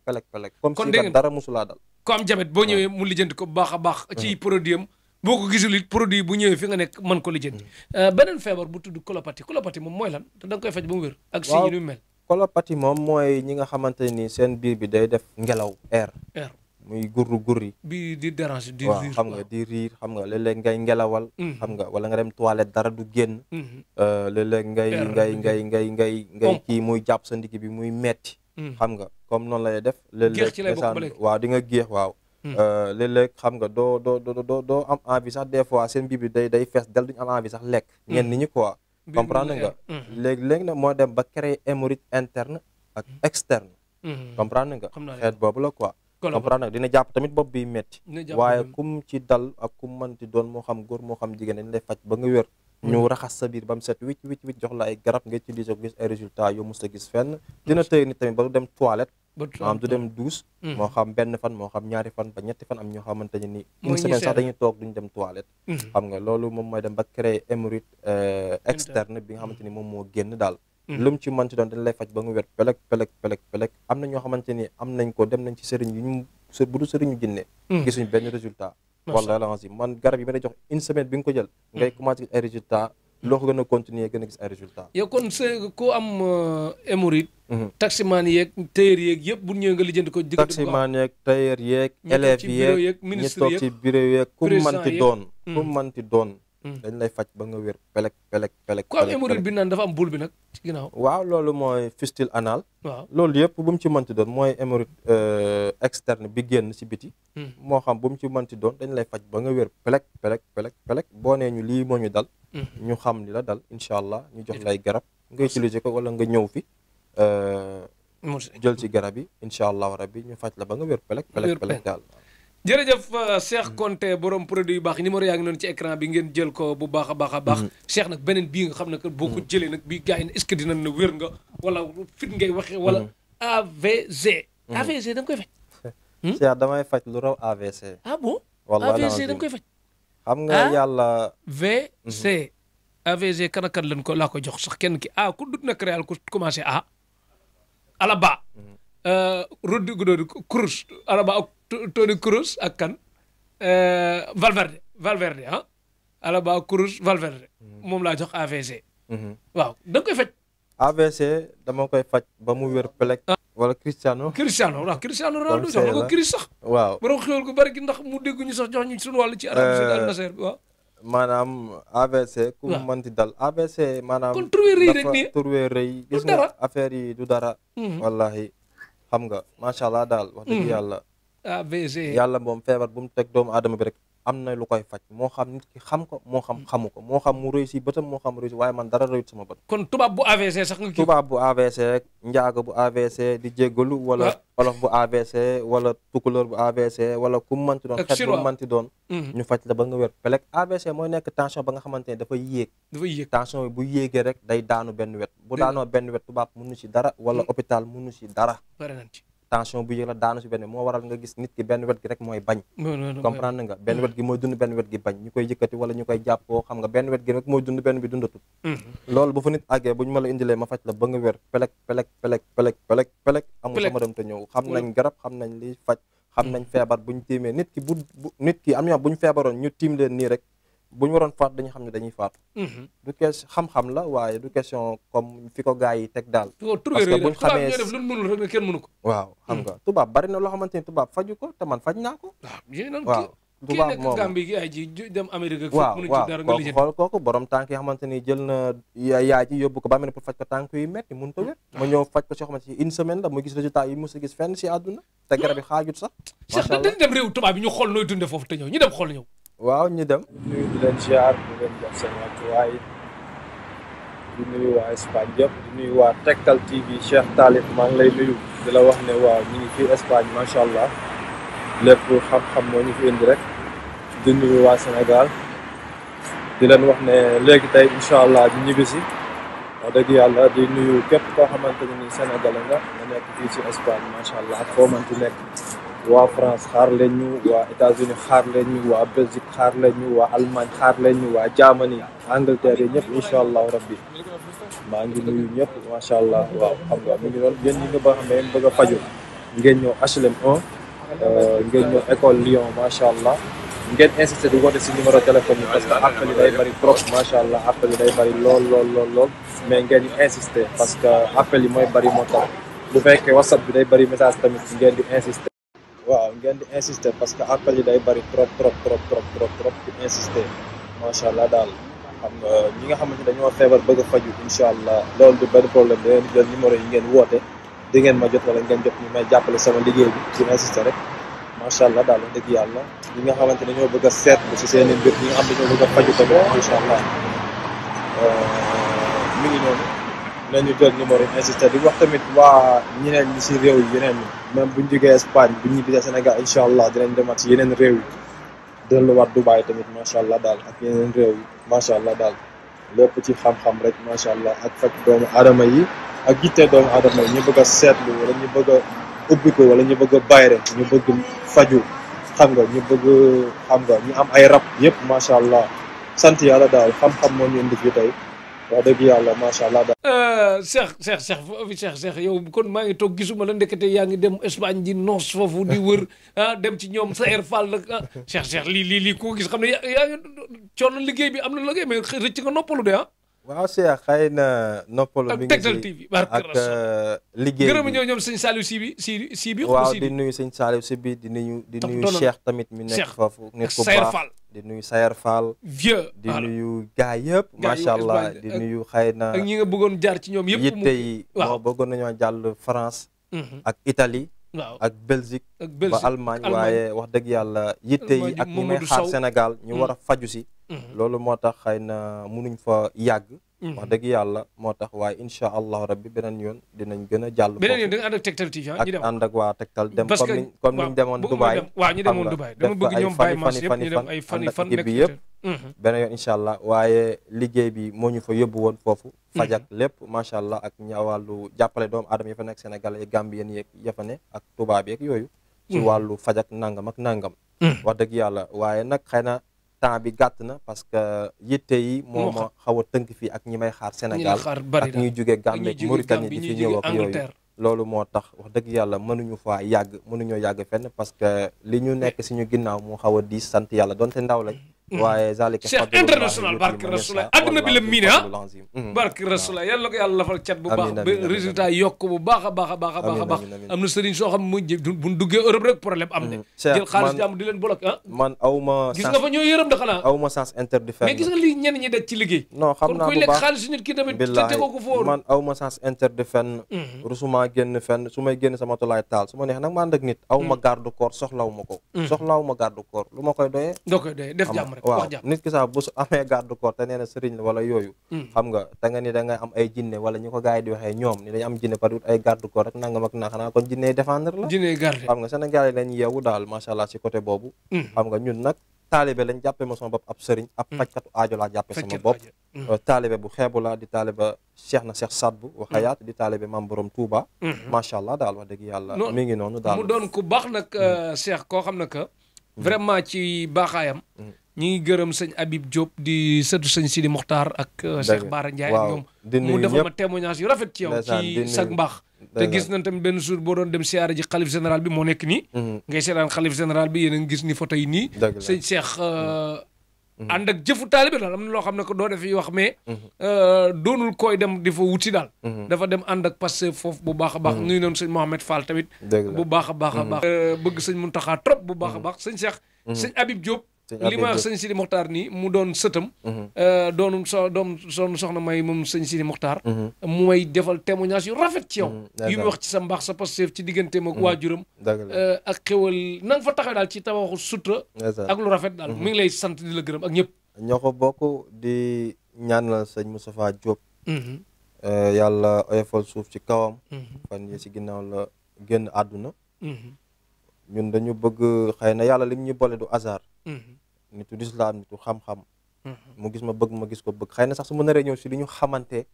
comme si dara musulaa dal ko am jabet boo ñëwee mu lijjanti ko bu baax a baax ci produit am boo ko gisul it produit bu ñëwee fi nga nekk mën ko lijjanti beneen feebar bu tudd colopathie moom mooy lan te da nga koy faj ba mu wér ak si ñu mel colopathie moom mooy ñi nga xamante ni seen biir bi day def ngelaw air muy gurri bi di déranger di riir xam nga di riir xam nga léeg-léeg ngay ngelawal xam nga wala nga dem toilette dara du génn léeg-léeg ngay kii muy jàpp sa ndigg bi muy metti xam nga comme noonu lay def léeg-léeg waaw di nga géex waaw léeg-léeg xam nga doo am envie sax des fois seen biir bi day fees del duñu am envie sax lekk ñenn ñi quoi comprendre nga léegi nag moo dem ba créer hémorroïde interne ak externe comprendre nga xeet boobu la quoi comprendre nga dina jàpp tamit bopp bi metti waaye kum ci dal ak kum mënti doon moo xam góor moo xam jigéen dañ lay faj ba nga wér ñu raxas sa biir ba mu set wicc jox la ay garab nga utiliser ko gis ay résultats yoo mos a gis fenn dina tëye nit tamit ba du dem toilette maanaam du dem douche moo xam benn fan moo xam ñaari fan ba ñetti fan am ñoo xamante ne ni une semaine sax dañuy toog duñu dem toilette xam nga loolu moom mooy dem ba créer hémorroïde externe bi nga xamante ni moom moo génn daal lu mu ci mënti doon dañ lay faj ba nga wér pelek am na ñoo xamante ni am nañ ko dem nañ ci sëriñ yu ñu bu du sëriñu jinne gisuñ benn résultat wala la man garab yi ma lay jox une semaine bi nga ko jël ngay commencé gis ay résultats loo ko gën a continuer gën a gis ay résultats yow kon ku am hémorroïde taximaan yeeg tailleur yeeg yëpp bu ñëwee nga lijjanti ko taximaan yeeg tailleur yeeg élèves yeeg ñi toog ci bureau yeeg ku manti doon dañ lay faj ba nga wér pelek ku am hémorroïde bi naan dafa am boule bi nag ci ginnaaw waaw loolu mooy fistule anal waaw loolu yëpp bu mu ci mënti doon mooy hémorroïde externe bi génn si biti moo xam bu mu ci mënti doon dañ lay faj ba nga wér pelek boo nee ñu lii moo ñu dal ñu xam li la dal incha allah ñu jox lay garab nga utiliser ko wala nga ñëw fi jël ci garab yi incha allah rabbi ñu faj la ba nga wér pelek daal jërëjëf Cheikh Konté borom produit yu baax yi numéro yaa ngi noonu ci écran bi ngeen jël ko bu baax a baax Cheikh nag beneen bii nga xam ne que boo ko jëlee nag bii gars yi est-ce que dinañ na wér nga wala fit ngay waxee wala AVC AVC da nga koy faj Cheikh damay faj lu raw AVC ah bon wallahi AVC da nga koy faj xam nga yàlla VC AVC kan ak kan lañ ko laa ko jox sax kenn ki ku dut na créal ku commencé Alaba Rodrigo Cruz Alaba ak Toni Kroos ak kan Valverde Alaba Cruz Valverde moom laa jox AVC waaw da nga koy faj AVC dama koy faj ba mu wér pelek wala Cristiano Ronaldo jox na ko Chris sax waaw borom xéwal ko bari gi ndax mu dégg ñu sax jox ñu suñu wàllu ci Arabie Saoudite Al Nassr bi waaw maanaam AVC ku mënti dal AVC maanaam kon turwee rëy rek nii turwee rëy gis nga affaire yi du dara wallahi xam nga macha allah daal wax dëgg yàlla AVC yàlla moom feebar bu mu teg doomu aadama bi rek am na lu koy faj moo xam nit ki xam ko moo xam xamu ko moo xam mu réussi bëtam moo xam réussi waaye man dara réussite sama bët kon tubaab bu AVC sax nga kii tubaab bu AVC rek njaago bu AVC di jéggalu wala olof bu AVC wala tukulóor bu AVC wala ku mu mënti doon xeet bu mu mënti doon ñu faj la ba nga wér pelek AVC mooy nekk tension ba nga xamante ne dafay yéeg tension bu yéegee rek day daanu benn wet bu daanoo benn wet tubaab mënu ci dara wala hôpital mënu ci dara tension bu yëg la daanu si benn moo waral nga gis nit ki benn wet gi rek mooy bañ comprendre nga benn wet gi mooy dund benn wet gi bañ ñu koy yëkkati wala ñu koy jàppoo xam nga benn wet gi rek mooy dund benn bi dundatul loolu bu fa nit àggee bu ñu ma la indilee ma faj la ba nga wér pelek amul sama dem te ñëw xam nañ garab xam nañ liy faj xam nañ feebar bu ñu tiimee nit ki nit ki am ñoo bu ñu feebaroon ñu tiim leen nii rek bu ñu waroon faat dañu xam ne dañuy faatu du question xam-xam la waaye du question comme fi ko gars yi teg daal parce que bu ñu xamee ñoo def lu mënul rek ne kenn mënu ko waaw xam nga tubaab bari na loo xamante ni tubaab faju ko te man faj naa ko waaw tubaab moom Gambie gi ay ji dem Amérique ak waaw mënu ci waaw dara nga kooku lijjanti xool kooku borom tànk yi xamante ni jël na yaay ji yóbbu ko ba mel ne pour faj ko tànk yu metti mënut a wér ma ñëw faj ko soo xamante ni une semaine la mu gis résultat yi mos a gis fenn si àdduna te garab yi xaajut sax Cheikh dañ dem réew tubaab yi ñu xool nooy dunde foofu te ñëw ñu dem xool ñëw waaw ñu dem nuyu di leen ziar di leen jox seen wàccuwaay di nuyu waa Espagne yëpp di nuyu waa Tektal TV Cheikh Talif maa ngi lay nuyu di la wax ne waaw ñu ngi fii Espagne macha allah lépp xam-xam moo ñu fi indi rek di nuyu waa Sénégal di leen wax ne léegi tey incha allah ñu ñibbisi wax dëgg yàlla di nuyu képp koo xamante ne ni sénégalais nga nekk fii ci Espagne macha allah ak foo manti nekk waa France xaar leen ñu waa États-Unis xaar leen ñu waa Belgique xaar leen ñu waa Allemagne xaar leen ñu waa Germany Angleterre yi ñëpp incha allah rabbi maa ngi nuyu ñëpp macha allah waaw xam nga mi ngi doon yéen ñi nga ba xam ne yéen bëgg a faju ngeen ñëw HLM 1 ngeen ñëw école Lyon macha allah ngeen insisté di woote si numéro téléphone yi parce que appel yi day bëri trop macha allah appel yi day bëri lool mais ngeen di insisté parce que appel yi mooy bëri moo tax bu fekkee WhatsApp bi day bëri message tamit ngeen di insisté waaw ngeen di insister parce que appel yi day bëri trop di insister macha allah daal xam nga ñi nga xamante dañoo feebar bëgg a faju incha allah loolu du benn problème da ngeen jël numéro yi ngeen woote di ngeen ma jot wala ngeen jot ñu may jàppale sama liggéey bi di insister rek macha allah daal wax dëgg yàlla ñi nga xamante dañoo bëgg a seetlu si seen i mbir ñi nga xam dañoo bëgg a faju tamit macha allah mi ngi noonu nañu jël numéro yi insister di wax tamit waa ñeneen ñi si réew yi yeneen ñi même buñ jógee Espagne buñ ñibbisee Sénégal incha allah dinañ demaat si yeneen réew yi delluwaat Dubaï tamit macha allah daal ak yeneen réew yi macha allah daal lépp ci xam-xam rek macha allah ak faj doomu aadama yi ak yitte doomu aadama yi ñu bëgg a seetlu wala ñu bëgg a ubbi ko wala ñu bëgg a bayre ñu bëgg faju xam nga ñu bëgg xam nga ñu am ay rab yëpp macha allah sant yàlla daal xam-xam moo ñu indi fii tey wax dëgg yàlla macha allah daal. Cheikh yow kon maa ngi toog gisuma la ndekete yaa ngi dem Espagne di noos foofu di wër dem ci ñoom Sayer Fall nag Cheikh lii ko gis xam ne yaa ngi coono liggéey bi am na liggéey mais rëcc nga noppalu de waaw Cheikh xëy na noppalu mi ngi Tektal TV ak liggéey gërëm ñoom sëñ Saliou si bi waaw di nuyu sëñ Saliou si bi di nuyu Cheikh tamit mi nekk foofu nit ku baax di nuyu Sayer Fall vieux di nuyu gaa yëpp macha allah di nuyu xëy na ak ñi nga bëggoon jaar ci ñoom yëpp yitte yi moo bëggoon nañoo jàll France ak Italie waaw ak Belgique ba Allemagne waaye wax dëgg yàlla yitte yi ak ñi may xaar Sénégal ñu war a faju si loolu moo tax xëy na munuñ fa yàgg wax dëgg yàlla moo tax waaye incha allahu rabbi beneen yoon dinañ gën a jàll beneen yoon da nga ànd ak Tektal TV ak ànd ak waa Tektal dem comme niñ demoon Dubaï waaw ñu demoon Dubaï dama bëgg ñoom Baye Mass yëpp ñu dem ay fan nekk bi yëpp beneen yoon incha allah waaye liggéey bi moo ñu fa yóbbu woon foofu fajak lépp macha allah ak ñawàllu jàppale doomu aadama ya fa nekk Sénégal yi Gambien yeeg ya fa ne ak tubaab yeeg yooyu ci wàllu fajak nangam ak nangam wax dëgg yàlla waaye nag xëy na temps bi gàtt na parce que yitte yi moo ma xaw a tënk fii ak ñi may xaar Sénégal ak ñuy jóge Gambie Mauritanie di fi ñëw ak yooyu loolu moo tax wax dëgg yàlla mënuñu faa yàgg mënuñoo yàgg fenn parce que li ñu nekk suñu ginnaaw moo xaw a diis sant yàlla donte ndaw lañ waaye zalika Cheikh international barke Rasulullah àdduna bi la miine barke Rasulullah yàlla ko yàlla lafal cat bu baax ba résultat yokk bu baax a baax am na sëriñ soo xam mu buñ duggee Europe rek problème am ne jël xaalis jàmm di leen bloqué man awma gis nga fa ñoo yërëm da xanaa awma sens interdit fenn mais gis nga li ñenn ñi daj ci liggéey non xam naa bu baax kon kuy lekk xaalis nit ki tamit te tegoo ko foofu man awma sens interdit fenn rusuma génn fenn su may génn sama tolaay taal su ma neex nag ma ànd ak nit awma garde corps soxlawuma ko soxlawuma garde corps lu ma koy doyee def jàmm rek waaw nit ki sax bu su amee garde corps te nee na sëriñ la wala yooyu xam nga te nga ni da ngay am ay jinne wala ñu ko gars yi di waxee ñoom ni dañu am jinne par ay garde corps rek nangam ak naa xanaa kon jinne défendre la jinne garde xam nga Sénégal yi lañ yeewu daal macha allah ci côté boobu xam nga ñun nag taalibe lañ jàppee ma sama bopp ab sëriñ ab fajkatu aajo laa jàppee sama bopp taalibe bu xeebu la di taalibe Cheikh na Cheikh Sadbu wa xayaat di taalibe maam borom Touba macha allah daal wax dëgg yàlla mi ngi noonu daal mu doon ku baax nag Cheikh koo xam ne que vraiment ci baaxaayam ñi ngi gërëm sëñ Habib Diop di sëtu sëñ Sidi Mokhtar ak Cheikh Bara Ndiaye ak ñoom mu defal ma témoignage yu rafet ci yow ci sag mbaax te gis nañ tamit benn jour boo doon dem siyaare ji xalif général bi moo nekk nii ngay seetaan xalif général bi yéen a ngi gis ni photo yi nii sëñ Cheikh ànd ak jëfu taalibe daal am na loo xam ne que doo def yi wax mais doonul koy dem di fa wuti daal dafa dem ànd ak passé foofu bu baax a baax nuyu noonu sëñ Mohamed Fall tamit bu baax a baax a baax bëgg sëñ Muntaxa trop bu baax a baax sëñ Cheikh sëñ Habib Diop li ma wax sëñ Sidi Mokhtar nii mu doon sëtam doon soxna may moom sëñ Sidi Mokhtar mu may defal témoignage yu rafet ci yow yu muy wax ci sa mbaax sa passeef ci digganteem ak waajuram ak xéwal na nga fa taxaw daal ci tabaxu sutura ak lu rafet daal mi ngi lay sant di la gërëm ak ñëpp ñoo ko bokk di ñaanal sëñ Moustapha Diop yàlla oyofal suuf ci kawam fan yi si ginnaaw la génn àdduna ñun dañu bëgg xëy na yàlla lim ñu boole du hasard nitu lislaam nitu xam-xam mu gis ma bëgg ma gis ko bëgg xëy na sax su ma naree ñëw si li ñu xamante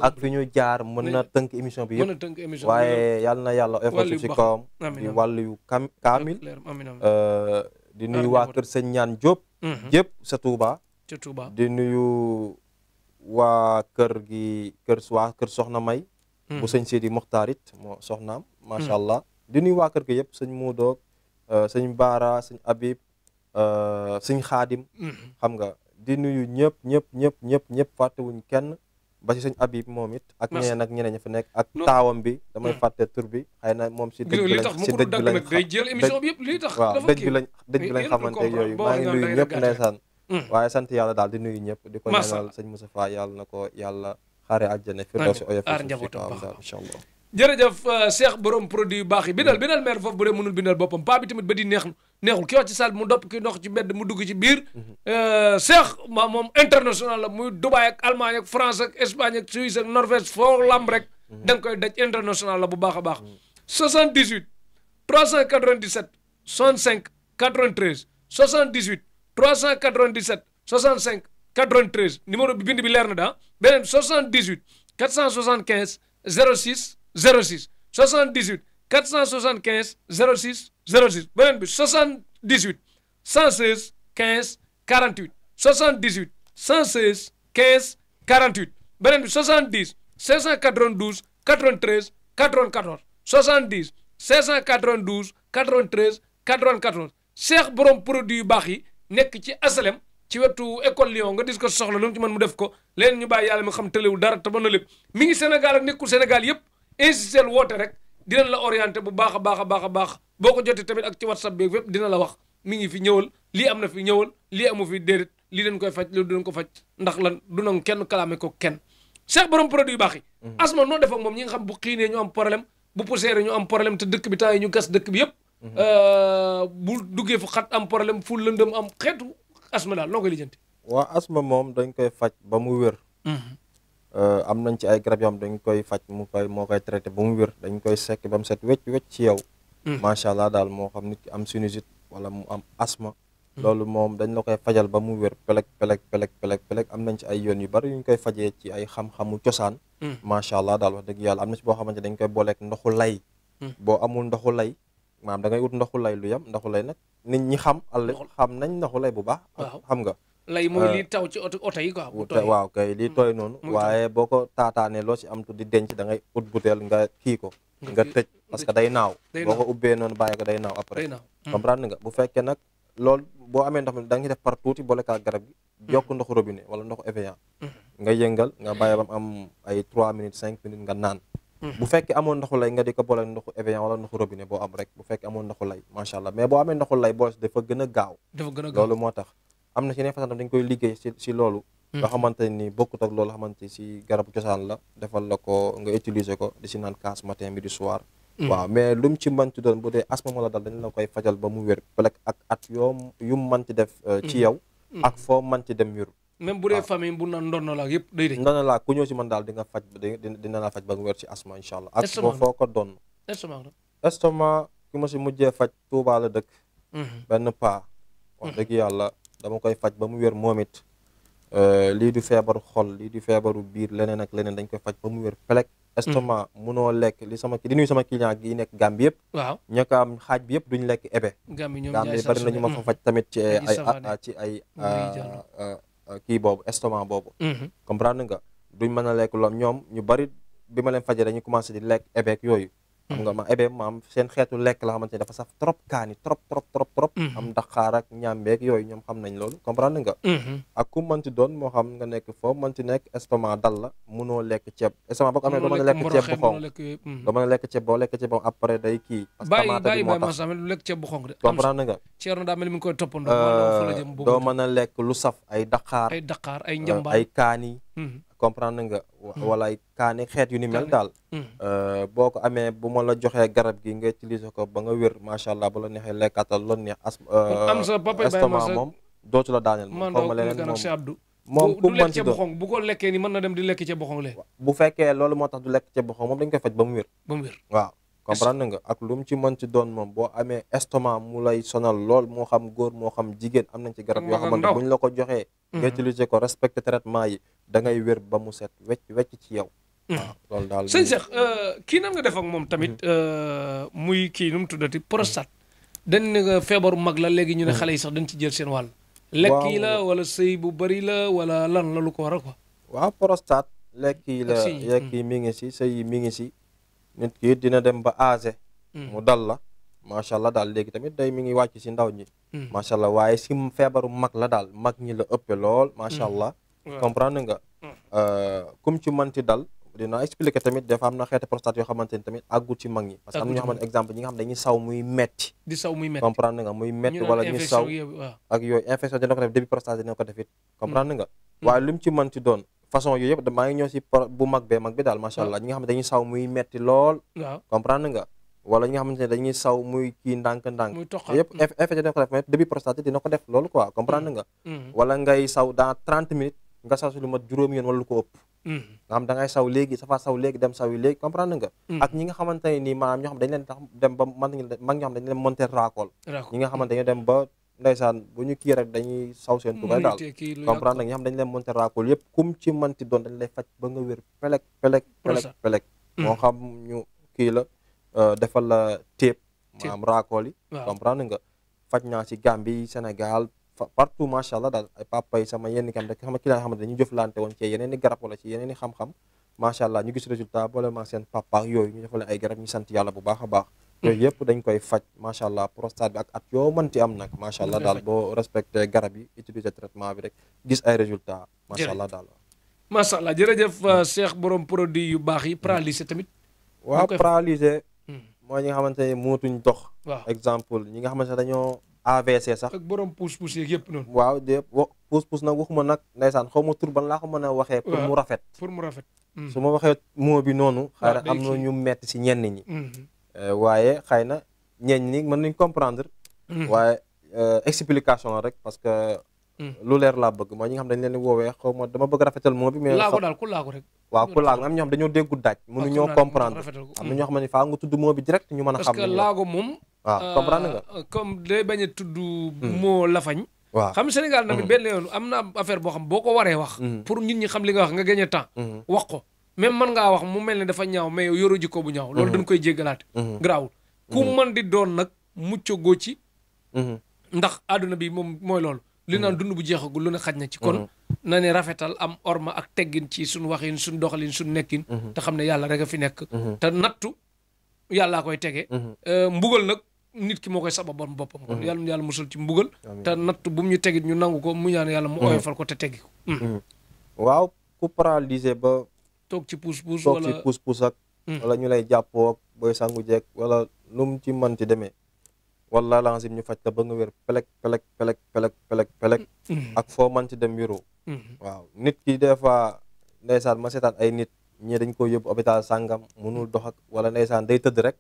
ak fi ñu jaar mën na tënk émission bi yëpp waaye yàlla na yàlla oyofal suuf ci kawam di wàllu yu kaamil di nuyu waa kër sëñ ñaan Diop yëpp sa Touba di nuyu waa kër gi waa kër soxna May bu sëñ Sidi Mokhtar it moo soxnaam macha allah di nuyu waa kër gi yëpp sëñ Muudoog sëñ Baara sëñ Habib sëñ Xaadim xam nga di nuyu ñëpp fàttewuñ kenn ba ci sëñ Habib moom it ak ñeneen ak ñeneen ñi fa nekk ak taawam bi damay fàtte tur bi xëy na moom si dëj bi lañ xamante yooyu maa ngi nuyu ñëpp ndeysaan waaye sant yàlla daal di nuyu ñëpp di ko ñaanal sëñ Moustapha yàlla na ko yàlla xaare àjjana firdawsi oyof ci kawam daal incha allah jërëjëf Cheikh borom produit yu baax yi bindal maire foofu bu dee mënul bindal boppam paa bi tamit ba di neexul ki wax ci salle bi mu dopp ki ndox ci mbedd mu dugg ci biir Cheikh moom international la muy Dubaï ak Allemagne ak France ak Espagne ak Suisse ak Norvège foo lamb rek da nga koy daj international la bu baax a baax 78 397 65 93 78 397 65 93 numéro bi bind bi leer na daa beneen 78 475 06 06 78 475 06 06 beneen bi 78 116 15 48 78 116 15 48 beneen bi 70 592 93 94 70 592 93 94 Cheikh borom produit yu baax yi nekk ci asalem ci wetu école Lyon nga dis ko soxla lu mu ci mën mu def ko leen ñu bàyyi yàlla mi xam tëlewul dara te mën na lépp mi ngi Sénégal ak nekkul Sénégal yëpp insistel woote rek dinañ la orienté bu baax a baax a baax a baax boo ko jotee tamit ak ci WhatsApp bi fépp dina la wax mi ngi fi ñëwal lii am na fi ñëwal lii amu fi déedéet lii dañ koy faj lii dañ ko faj ndax lan du nangu kenn kalaame ko kenn Cheikh borom produit yu baax yi asma noo def ak moom ñi nga xam bu xiinee ñu am problème bu poussière ñu am problème te dëkk bi temps yi ñu gas dëkk bi yëpp bu duggee fu xat am problème fu lëndëm am xeetu asma daal noo koy lijjanti waa asma moom dañ koy faj ba mu wér am nañ ci ay garab yoo xam dañ koy faj moo koy traité ba mu wér dañ koy sekk ba mu set wecc ci yow macha allah daal moo xam nit ki am sinusite wala mu am asma loolu moom dañ la koy fajal ba mu wér pelek am nañ ci ay yoon yu bari yu ñu koy fajee ci ay xam-xamu cosaan macha allah daal wax dëgg yàlla am na ci boo xamante dañ koy booleek ndoxu lay boo amul ndoxu lay maanaam da ngay ut ndoxu lay lu yem ndoxu lay nag nit ñi xam nañ ndoxu lay bu baax xam nga lay mooy lii taw ci oto yi quoi waaw kay lii tooy noonu waaye boo ko taataanee loo ci am tu di denc da ngay ut butéel nga kii ko nga tëj parce que day naaw boo ko ubbee noonu bàyyi ko day naaw après comprendre nga bu fekkee nag loolu boo amee ndox mi da nga ci def par tuuti boole kaa garab gi yokk ndoxu robinet wala ndoxu Evian nga yëngal nga bàyyi ba mu am ay 3 minutes 5 minutes nga naan bu fekkee amoon ndoxu lay nga di ko boole ndoxu Evian wala ndoxu robinet boo am rek bu fekkee amoon ndoxu lay macha allah mais boo amee ndoxu lay boo dafa gën a gaaw loolu moo tax am na ci yeneen façon dañ koy liggéey si loolu nga xamante ni bokkut ak loolu xamante si garabu cosaan la defal la ko nga utiliser ko di si naan kaas matin midi soir waaw mais lu mu ci mënti doon bu dee asma moo la dal dañ la koy fajal ba mu wér pelek ak at yu mu mënti def ci yow ak foo mënti dem wér même bu dee famille bu na ndono la yëpp day dëj ndono la ku ñëw si man daal di nga faj dina la faj ba mu wér ci asma incha allah ak foo ko doon estomac ki ma si mujjee faj Tuubaa la dëkk benn paa wax dëgg yàlla dama koy faj ba mu wér moom it. Lii du feebaru xol lii du feebaru biir leneen ak leneen dañ koy faj ba mu wér pelek. estomac munoo lekk li di nuyu sama client yi nekk Gambie yëpp. waaw ña ko am xaaj bi yëpp duñ lekk ebe. Gambie bari nañu ma fa faj tamit ci ay kii boobu estomac boobu. comprendre nga duñ mën a lekk lool ñoom ñu bari bi ma leen fajee dañuy commencé di lekk ebeek yooyu. xam nga ma ebe maam seen xeetu lekk la xamante ne dafa saf trop kaani trop. am daxaar ak ñàmbeek yooyu ñoom xam nañ loolu comprendre nga. ak ku mënti doon moo xam nga nekk foo mënti nekk estomac dal la munoo lekk ceeb estomac boo ko amee doo mën a lekk ceeb bu xonq doo mën a lekk ceeb boo lekk ceeb boo après day kii parce que tamaate bi moo tax lekk ceeb bu xonq de comprendre nga Thierno daa mel ni mi ngi koy toppandoo doo mën a lekk lu saf ay daxaar ay njambaar ay kaani comprendre nga wala ay kaani xeet yu ni mel daal boo ko amee bu ma la joxee garab gi nga utiliser ko ba nga wér macha allah bu la neexee lekkatal loolu neex estomac moom dootu la daaneel moom xaw ma leneen moom ku mën ci doon bu ko lekkee ni mën na dem di lekk ceeb bu xonq le bu fekkee loolu moo tax du lekk ceeb bu xonq moom dañ koy faj ba mu wér waaw comprendre nga ak lu mu ci mën ci doon moom boo amee estomac mu lay sonal lool moo xam góor moo xam jigéen am nañ ci garab yoo xamante bu ñu la ko joxee nga utiliser ko respecté traitement yi da ngay wér ba mu set wecc ci yow waaw loolu daal sëñ Cheikh kii nan nga def ak moom tamit muy kii nu mu tuddati prostate dañ ne feebaru mag la léegi ñu ne xale yi sax dañ ci jël seen wàll lekk yi la wala sëy bu bari la wala lan la lu ko waral quoi waaw prostate lekk yi la lekk yi mi ngi si sëy yi mi ngi si nit ki dina dem ba âgé mu dal la macha allah daal léegi tamit day mi ngi wàcc si ndaw ñi macha allah waaye si feebaru mag la daal mag ñi la ëppe lool macha allah comprendre nga comme ci manti dal dina expliquer tamit des fois am na xeeti prostate yoo xamante ni tamit àggul ci mag ñi parce que am na ñoo xamante exemple ñi nga xam dañuy saw muy metti comprendre nga muy metti wala ñu saw ak yooyu infection dina ko def début prostate dina ko def it comprendre nga waaye lu mu ci mën ci doon façon yooyu yëpp maa ngi ñëw si bu mag bi daal macha allah ñi nga xam ne dañuy saw muy metti lool comprendre nga wala ñi nga xamante ne dañuy saw muy kii ndànk-ndànk yëpp infection dina ko def mais début prostate dina ko def loolu quoi comprendre nga wala ngay saw dans 30 minutes nga saw si lu mat juróomi yoon wala lu ko ëpp nga xam da ngay saw léegi saw léegi dem saw yi léegi comprendre nga ak ñi nga xamante ne nii maanaam ñoo xam dañ leen tax dem ba mag ñoo xam dañ leen monter raakool ñi nga xamante dañoo dem ba ndeysaan bu ñu kii rek dañuy saw seen tubay daal comprendre nga ñi xam dañ leen monter raakool yëpp kum ci manti doon dañ lay faj ba nga wér pelek moo xam ñu kii la defal la téep maanaam raakool yi comprendre nga faj naa si Gambie Sénégal partout macha allah daal ay papa yi sama yenn kam rek sama client xamante dañuy jëflante woon ci yeneen i garab wala ci yeneen i xam-xam macha allah ñu gis résultat boole ma seen papa yooyu ñu defal ay garab ñu sant yàlla bu baax a baax yooyu yëpp dañ koy faj macha allah prostate bi ak at yoo mënti am nag macha allah daal boo respecté garab yi utiliser traitement bi rek gis ay résultat macha allah daal macha allah jërëjëf Cheikh borom produit yu baax yi paralysé tamit waaw paralysé mooy ñi nga xamante ne mootuñ dox exemple ñi nga xamante ne dañoo AVC sax ak borom pousse-pousse yeeg yëpp noonu waaw de pousse-pousse nag waxuma nag ndeysaan xaw ma tur ban laa ko mën a waxee pour mu rafet su ma waxee moo bi noonu xëy na am na ñu metti si ñenn ñi waaye xëy na ñenn ñi mën nañ comprendre waaye explication la rek parce que lu leer laa bëgg mooy ñi nga xam dañ leen di woowee xaw ma dama bëgg rafetal moo bi mais laago daal ku laago rek waaw ku laago am ñoo xam dañoo déggu daaj mënuñoo comprendre am na ñoo xam ne faa nga tudd moo bi direct ñu mën a xam parce que laago moom waaw comprendre nga comme day bañ a tudd moo lafañ waaw xam Sénégal tamit benn yoon am na affaire boo xam boo ko waree wax pour nit ñi xam li nga wax nga gagné temps wax ko même mën ngaa wax mu mel ne dafa ñaaw mais yoru jikko bu ñaaw loolu dañ koy jéggalaate garaawul ku mën di doon nag mucc goo ci ndax àdduna bi moom mooy loolu li naan dund bu jeexagul lu ne xaj na ci kon na ne rafetal am orma ak teggin ci suñ waxin suñ doxalin suñ nekkin te xam ne yàlla rek a fi nekk te nattu yàllaa koy tege mbugal nag nit ki moo koy sababal boppam kon yàlla musul ci mbugal te nattu bu mu ñu tegit ñu nangu ko mu ñaan yàlla mu oyofal ko te teggi ko waaw ku paralysé ba toog ci pousse-pousse toog ci pousse-pousse ak wala ñu lay jàppoo booy sangu jeeg wala nu mu ci mënti demee wala lancim ñu faj la ba nga wér pelek ak foo mënti dem wéroo waaw nit ki des fois ndeysaan ma seetaan ay nit ñi dañ ko yóbbu hôpital sàngam mënul dox ak wala ndeysaan day tëdd rek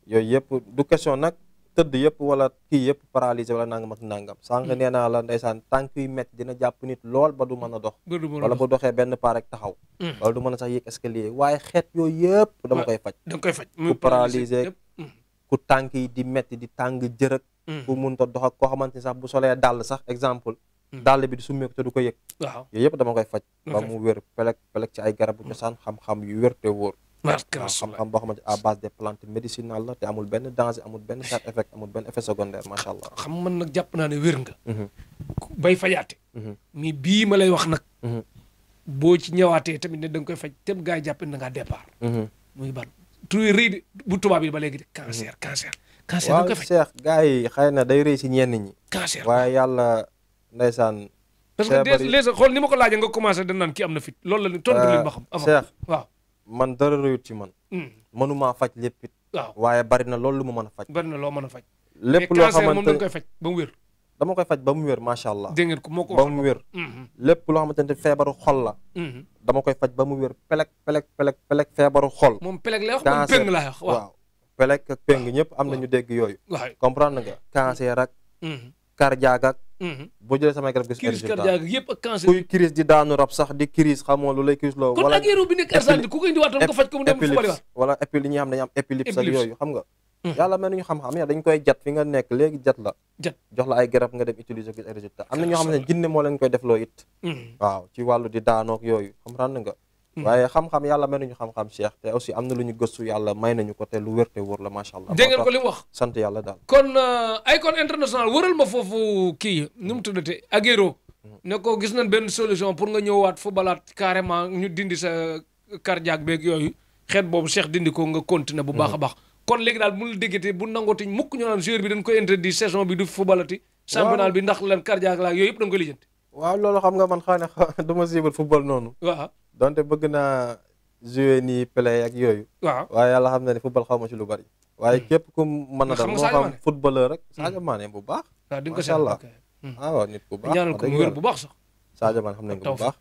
yooyu yëpp du question nag tëdd yëpp wala kii yëpp paralysé wala nangam ak nangam sànq nee naa la ndeysaan tànk yu métti dina jàpp nit lool ba du mën a dox wala bu doxee benn pas rek taxaw wala du mën a sax yéeg escalier waaye xeet yooyu yëpp dama koy faj ku paralysé ku tànk yi di métti di tàng jërëk ku munta dox ak koo xamante ni sax bu solee dàll sax exemple dàll bi di summeeku te du ko yëg waaw yooyu yëpp dama koy faj ba mu wér pelek ci ay garabu cosaan xam-xam yu wér te wóor xam-xam boo xamante à base des plantes médicinales la te amul benn danger amul benn side effect amul benn effet secondaire macha allah. xam man nag jàpp naa ne wér nga. bay fajaate. mais bii ma lay wax nag. boo ci ñëwaatee tamit ne da nga koy faj te gaa yi jàpp ne da ngaa départ. muy ban tur yi rëy bu tubaab yi ba léegi de cancer. cancer da nga koy faj waaw Cheikh gaa yi xëy na day rëy si ñenn ñi. cancer waaye yàlla ndeysaan. parce que les xool ni ma ko laajee nga commencé da naan kii am na fit loolu la ni tontu li ma xam. Cheikh waaw. man dara rëyut ci man. mënumaa faj lépp it. waaw waaye bari na loolu lu ma mën a faj. bari na loo mën a faj. lépp loo xamante moom da nga koy faj ba mu wér. dama koy faj ba mu wér macha allah. dégg ngeen ko moo ko ba mu wér. lépp loo xamante ne feebaru xol la. dama koy faj ba mu wér pelek feebaru xol. moom pelek lay wax moom péng laa wax waaw pelek ak péng ñëpp am nañu dégg yooyu. waaw comprendre nga cancer ak. cardiaque ak. boo jëlee samay garab gis crise résultat cardiaque yëpp ak cancer. kuy crise di daanu rab sax di crise xamoo lu lay crise loo. kon ak yéro bi nekk Argentine ku ko indiwaatoon nga faj ko mu dem fu bari wax. wala épi li ñuy xam dañu am épilepsie ak yooyu xam nga. yàlla mel nañu xam-xam ya dañ koy jat fi nga nekk léegi jat la. jox la ay garab nga dem utiliser ko résultat am na ñoo xam ne jinne moo leen koy def loo it. waaw ci wàllu di daanook yooyu comprendre nga. waaye xam-xam yàlla mel nañu xam-xam Cheikh te aussi am na lu ñu gëstu yàlla may nañu ko te lu wér te wóor la macha allah. dégg ngeen ko li mu wax. sant yàlla daal. kon Akon International wëral ma foofu kii nu mu tuddate Aguero ne ko gis nañ benn solution pour nga ñëwaat fu balaat carrément ñu dindi sa cardiaque beeg yooyu xeet boobu Cheikh dindi ko nga continuer bu baax a baax. kon léegi daal bu ñu déggee bu nangooti mukk ñu naan joueur bi dañ koy interdit saison bi du footballati. championnat bi ndax lan cardiaque la yooyu yëpp da nga koy lijjanti. waaw loolu xam nga man xëy na du ma suivre football noonu. waaw donte bëgg naa jouer nii play ak yooyu. waaw waaye yàlla xam na ne football xaw ma ci lu bari. waaye képp ku mën a dal moo xam footballeur rek. Sadio Mané bu baax. waaw di nga ko macha allah waaw nit bu baax. ñaanal ko mu wér bu baax sax. Sadio Mané xam nañ ko bu baax.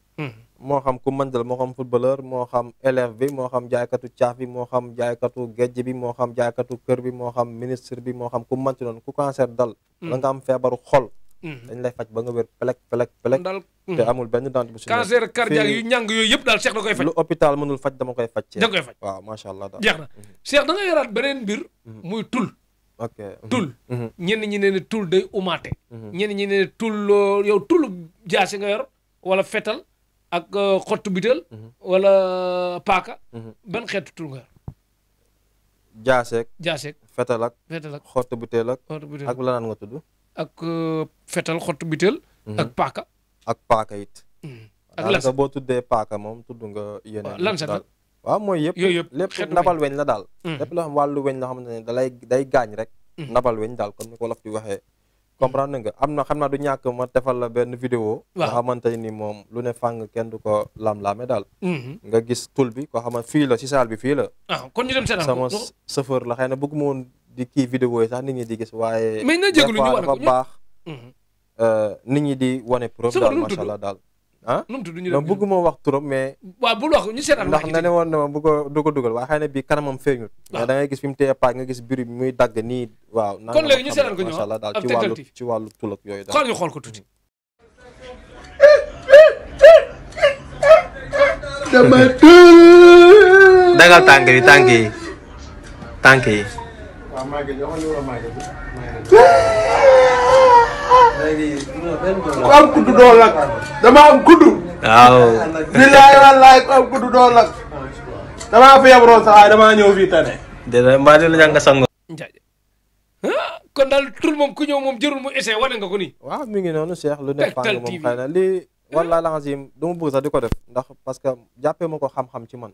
moo xam ku mën dal moo xam footballeur moo xam élève bi moo xam jaaykatu caaf bi moo xam jaaykatu gejj bi moo xam jaaykatu kër bi moo xam ministre bi moo xam ku mën ci doon ku cancer dal. la nga am feebaru xol. dañ lay faj ba nga wér pelek daal te amul benn dent bu si cancer cardiaque yu ñàng yooyu yëpp daal Cheikh da koy faj. lu hôpital mënul faj dama koy faj. da koy faj waaw macha allah daal jeex na Cheikh da nga yoraat beneen mbir. muy tul. ok tul. ñenn ñi ne tul day umaate. ñenn ñi ne tul yow tul jaasi nga yor wala fetal ak xottu bitel wala paaka. ban xeetu tul nga yor. jaaseeg fetal ak xottu bitel ak lanaan nga tudd. ak fetal xottu bitel ak paaka. ak paaka it. ak lan boo tuddee paaka moom tudd nga yeneen. lan sa waaw mooy yëpp yooyu yëpp lépp nabal weñ la daal. lépp loo xam wàllu weñ la xamante ne day gaañ rek. nabal weñ daal comme ni ko wolof di waxee. comprendre nga am na xam naa du ñàkk ma defal la benn vidéo. nga xamante ni moom lu ne fàng kenn du ko lam-laame daal. nga gis tul bi koo xamante fii la si saal bi fii la. kon ñu dem seetaan sama chauffeur la xëy na bëgguma woon di kii vidéo yi sax nit ñi di gis waaye. mais na jégalu ñu wane ko dafa baax. nit ñi di wane preuve daal macha allah daal. ah nu mu tudd ñu non bëgguma wax turam mais. waaw bul wax ñu seetaan ndax na ne woon na ma bu ko du ko dugal waaye xëy na bii kanamam feeñut. mais da ngay gis fi mu téye paaj nga gis biir bi muy dagg nii waaw. kon léegi ñu seetaan ko ñu macha allah daal ci wàllu tulak yooyu daal. xool ñu xool ko tuuti. dama tuur. dagal tànk yi tànk yi tànk yi. waaw maa ngi jox ko maa ngi ku am kuddu doo lakk dama am kuddu. waaw. billaay wallaay ku am kuddu doo lakk. damaa feebaroon sax waaye damaa ñëw fii tane. dina mbaa dina jàng sango. kon daal tur moom ku ñëw moom jërul mu essayé wane nga ko nii. waaw mi ngi noonu Cheikh lu ne fàng moom xëy na lii. wallaay la nga si du ma bëgg sax di ko def ndax parce que jàppee ma ko xam-xam ci man.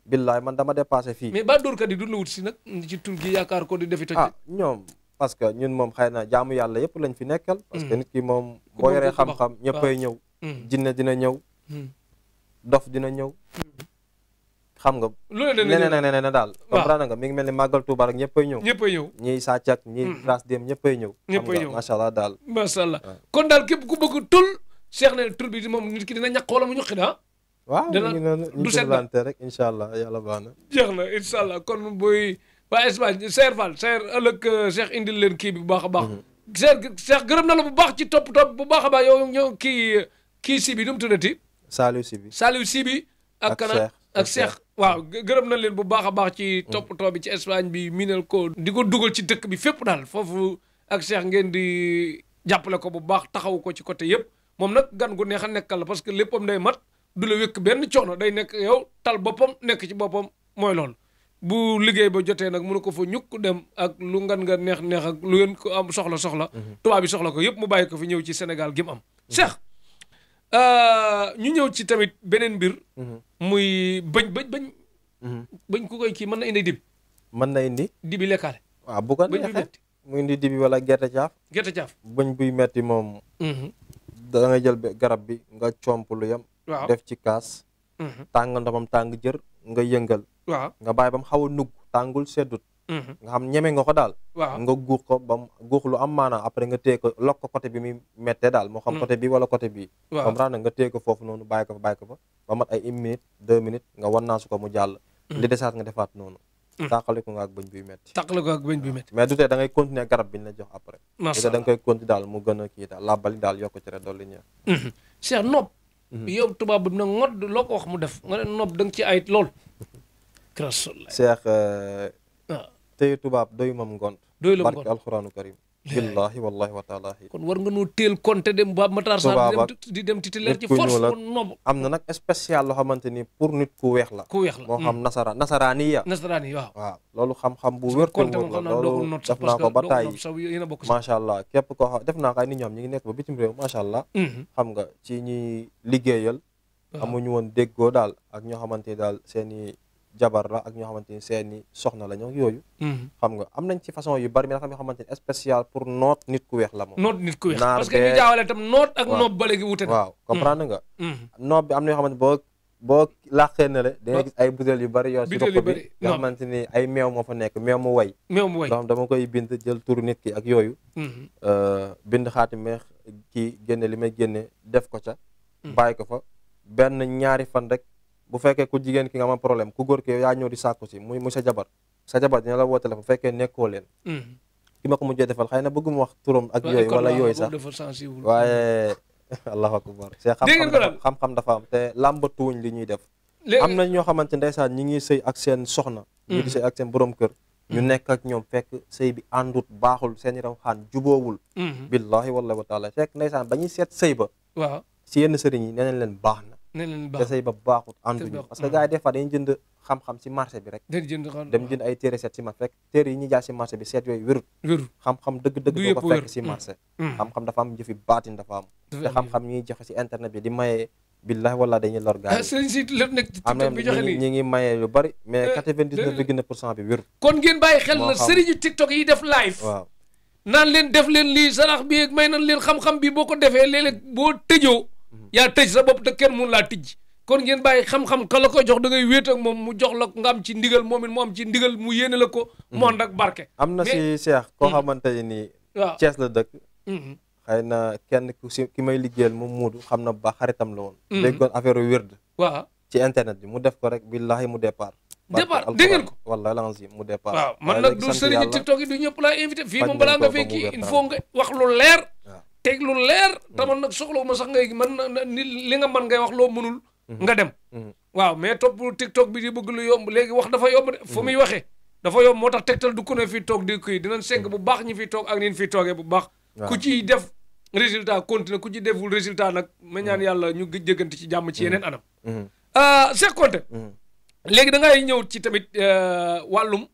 billaay man dama dépassé fii. mais ba dóorkat yi du la wut si nag ci tur gi yaakaar ko di defi toj. ñoom. parce que ñun moom xëy na jaamu yàlla yëpp lañ fi nekkal. parce que nit ki moom boo yoree xam-xam ñëppay ñëw. jinne dina ñëw. dof dina ñëw. xam nga. leneen daal. comprendre nga mi ngi mel ni màggal Tuuba rek ñëppay ñëw. ñëppay ñëw ñiy sàcc ak ñiy ras dem ñëppay ñëw. ñëppay ñëw macha allah daal. macha allah kon daal képp ku bëgg tul Cheikh ne tul bi moom nit ki dina ñàkk wala mu ñuqi daa. waaw mi ngi noonu ñu jëflante rek incha allah yàlla baax na. jeex na incha allah kon booy. waa Espagne Seer Fall Seer ëllëg Cheikh indil leen kii bi bu baax a baax. Cheikh gërëm na la bu baax ci topp bu baax a baax yow ñëw kii si bi nu mu tuddati. Saliou si bi. ak kana ak Cheikh waaw gërëm na leen bu baax a baax ci toppatoo bi ci Espagne bi minal ko di ko dugal ci dëkk bi fépp daal foofu ak Cheikh ngeen di jàppale ko bu baax taxaw ko ci côté yëpp moom nag gan gu neex a nekkal la parce que léppam day mat du la wékk benn coono day nekk yow tal boppam nekk ci boppam mooy loolu bu liggéey ba jotee nag mënu ko fa ñukk dem ak lu ngan nga neex neex ak lu ngeen ko am soxla tubaab bi soxla ko yëpp mu bàyyi ko fi ñëw ci Sénégal gi mu am Cheikh ñu ñëw ci tamit beneen mbir muy bañ ku koy kii mën na indi dib mën na indi dibi lekkaale waaw bu ko neexee mu indi dibi wala gerte caaf bëñ buy metti moom da ngay jël garab bi nga comp lu yem def ci kaas tàng ndoxam tàng jër nga yëngal waaw nga bàyyi ba mu xaw a nugg tàngul seddut nga xam ñeme nga ko daal nga guux ko ba mu guux lu am maanaam après nga téye ko lokk ko côté bi muy mettee daal moo xam côté bi wala côté bii comprendre nga téye ko foofu noonu bàyyi ko fa ba mat ay 1 minute 2 minutes nga wannaasu ko mu jàll li desaat nga defaat noonu tàqali ko nga ak bëñ buy metti mais du tee da ngay continuer garab bi ñu la jox après du tee da nga koy continuer daal mu gën a kii daal làbbali daal yokk ci rek dolli ñëw Cheikh nopp yow tubaab bi na ngodd loo ko wax mu def nga ne nopp da nga ci ayit lool Cheikh tey tubaab doyu mam ngont barke alxuraanu karim billahi wallahi wa taalahi kon war nga noo teel compté dem ba Matar Sarr di dem titulaire ci force kon nopp am na nag spécial loo xamante ni pour nit ku weex la moo xam nasaraani waaw loolu xam-xam bu wér te wóor la loolu def naa ko ba tàyyi macha allah képp koo xam def naa ko ay nit ñoom ñi ngi nekk ba bitim réew macha allah xam nga ci ñi liggéeyal amuñu woon déggoo daal ak ñoo xamante ni daal seeni jabar la ak ñoo xamante ni seeni soxna la ñoo yooyu xam nga am nañ ci façon yu bari mais dafa am yoo xamante ni spécial pour noot nit ku weex la moom noot nit ku weex parce que ñu jaawale tam noot ak noob ba léegi wute waaw comprendre nga noob bi am na yoo xamante boo làqee na le da nga gis ay butéel yu bari yoo ci roq bi nga xamante ni ay meew moo fa nekk meew mu way donc dama koy bind jël turu nit ki ak yooyu bind xaati meex kii génne li may génne def ko ca bàyyi ko fa benn ñaari fan rek bu fekkee ku jigéen ki nga am problème ku góor ki yaa ñëw di sàkku si muy sa jabar dina la woo téléphone bu fekkee nekkoo leen ki ma ko mujjee defal xëy na bëgguma wax turam ak yooyu wala yooyu sax waaye allahu akbar c'est xam-xam dafa am te làmbatuwuñ li ñuy def am na ñoo xamante ndeysaan ñi ngi sëy ak seen soxna ñi di sëy ak seen borom kër ñu nekk ak ñoom fekk sëy bi àndut baaxul seen raw xaan juboowul billahi wallahi wa taala fekk ndeysaan ba ñuy seet sëy ba waaw si yenn sëriñ yi nee nañ leen baax na te sëy ba baaxut ànduñu parce que gars yi des fois dañuy jënd xam-xam si marché bi rek dem jënd ay téere seet si marché fekk téere yi ñuy jaay si marché bi seet yooyu wérut xam-xam dëgg-dëgg doo ko fekk si marché xam-xam dafa am jëfi baatin dafa am te xam-xam ñuy joxe si internet bi di maye billahi wala dañuy lor gars yi am na ñi ngi maye lu bari mais 99,9% bi wérut kon ngeen bàyyi xel na sëriñu TikTok yi def live waaw naan leen def leen lii sarax bi may nan leen xam-xam bi boo ko defee léeg-léeg boo tëjoo yaa tëj sa bopp te kenn mun laa tijj kon ngeen bàyyi xam-xam ka la koy jox da ngay wéet ak moom mu jox la nga am ci ndigal moom it mu am ci ndigal mu yéene la ko mu ànd ak barke am na si Cheikh koo xamante ni waaw Thiès la dëkk xëy na kenn ki may liggéeyal moom muudu xam na ba xaritam la woon déggoon affaire wérd waaw ci internet bi mu def ko rek billahi mu départ dégg ngeen ko wallahi lazim mu départ waaw man nag du sëriñu TikTok yi du ñëpp laa invité fii moom balaa nga fay kii il faut nga wax lu leer teg lu leer taman nag soxla ma sax ngay mën na ni li nga mën ngay wax loo mënul nga dem waaw mais topp TikTok bi di bëgg lu yomb léegi wax dafa yomb de fu muy waxee dafa yomb moo tax tegtal du ko ne fii toog di kii dinañ segg bu baax ñi fi toog ak nin fii toogee bu baax ku ci def résultat continue ku ci deful résultat nag ma ñaan yàlla ñu jëggante ci jàmm ci yeneen anam Cheikh Konté léegi da ngay ñëw ci tamit wàllum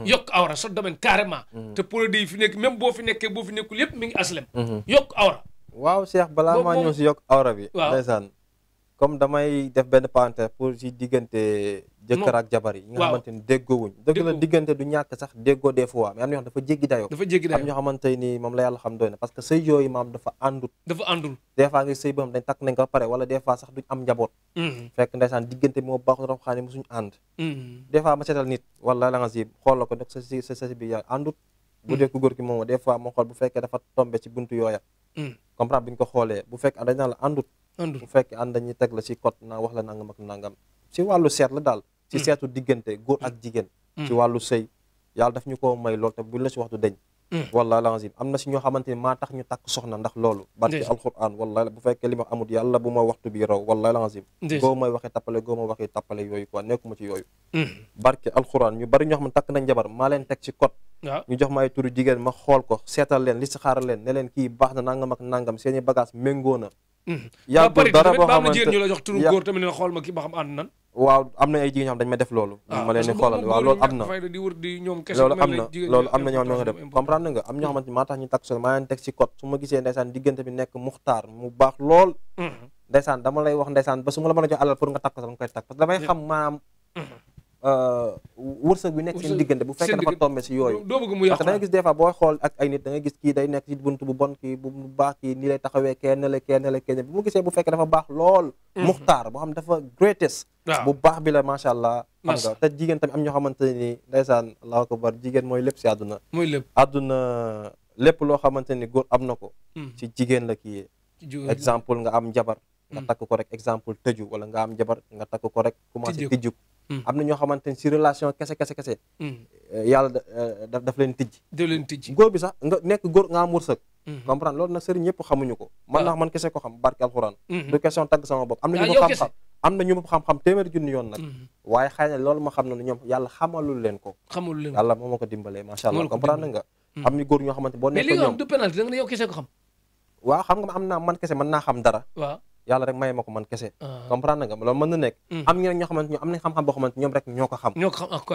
yokk awra sa domaine carrément te produit yi fi nekk même boo fi nekkee boo fi nekkul yépp mi ngi aslem yokk awra waaw Cheikh balaa maa ñëw si yokk awra bi ndeysaan comme damay def benn parenthèse pour si diggante jëkkër ak jabar yi nga xamante ni déggoowuñ dëgg la diggante du ñàkk sax déggoo des fois mais am na ñoo xam dafa jéggi dayoo am ñoo xamante ni moom la yàlla xam doy na parce que sëy yooyu maam dafa àndul des fois nga sëy ba xam dañ takk nañ ko pare wala des fois sax duñ am njaboot fekk ndeysaan diggante moo baaxul rox xaani mosuñu ànd des fois ma seetal nit wala la nga si xool la ko def sa bi yaa àndut bu dee ku góor ki moom des fois moo xool bu fekkee dafa tombé ci buntu yooya comprendre bi ñu ko xoolee bu fekkee dañ naan la àndut bu fekkee ànd dañuy teg la si code naa wax la nangam ak nangam si wàllu seet la daal si seetu diggante góor ak jigéen ci wàllu sëy yàlla daf ñu ko may lool te buñ la si waxtu deñ wallahi lazim am na si ñoo xamante ni maa tax ñu takk soxna ndax loolu barke alquran wallahi bu fekkee li ma amut yàlla bu ma waxtu bi raw wallahi lazim goo may waxee tappale yooyu quoi nekkuma ci yooyu barke alquran ñu bari ñoo xam ne takk nañ jabar maa leen teg ci code ñu jox ma ay turu jigéen ma xool ko seetal leen li si xaaral leen ne leen kii baax na nangam ak nangam seeni bagage méngoo na yàggul dara boo xamante jigéen ñu la jox turu góor tamit ne xool ma kii ba xam ànd nan waaw am na ay jigéen ñoo xam dañ ma def loolu ma leen di xoolal waaw loolu am na loolu am na ñoo xam ne nga def comprendre nga am ñoo xamante maa tax ñu takk soxna maa leen teg ci code su ma gisee ndeysaan diggante bi nekk muxtaar mu baax lool ndeysaan dama lay wax ndeysaan ba su ma la mën a jox alal pour nga takk sax nga koy takk parce que damay xam maanaam wërsëg bi nekk seen diggante bu fekkee dafa tombé si yooyu parce que da nga gis des fois booy xool ak ay nit da nga gis kii day nekk si buntu bu bon kii bu baax kii nii lay taxawee kenn bu mu gisee bu fekkee dafa baax lool muxtaar boo xam dafa greatest bu baax bi la macha allah xam nga te jigéen tamit am ñoo xamante ni ndeysaan allahu akbar jigéen mooy lépp si àdduna lépp loo xamante ni góor am na ko ci jigéen la kii exemple nga am jabar nga takk ko rek exemple tëju wala nga am jabar nga takk ko rek commencé tijjuk am na ñoo xamante ni si relation kese yàlla daf leen tijj góor bi sax nga nekk góor nga am wërsëg comprendre loolu nag sëriñ ñëpp xamuñu ko man kese ko xam barke alxuraan du question tagg sama bopp am na ñu ma xam-xam téeméeri junni yoon nag waaye xëy na loolu ma xam ne ñoom yàlla xamalul leen ko yàlla moo ma ko dimbalee macha allah comprendre nga am ñu góor ñoo xamante boo nekk ñoom du penalty da nga ne yow kese ko xam waaw xam nga am naa man kese mën naa xam dara yàlla rek may ma ko man kese comprendre nga loolu mën na nekk am ñeneen ñoo xamante ñoom am nañ xam-xam boo xamante ñoom rek ñoo ko xam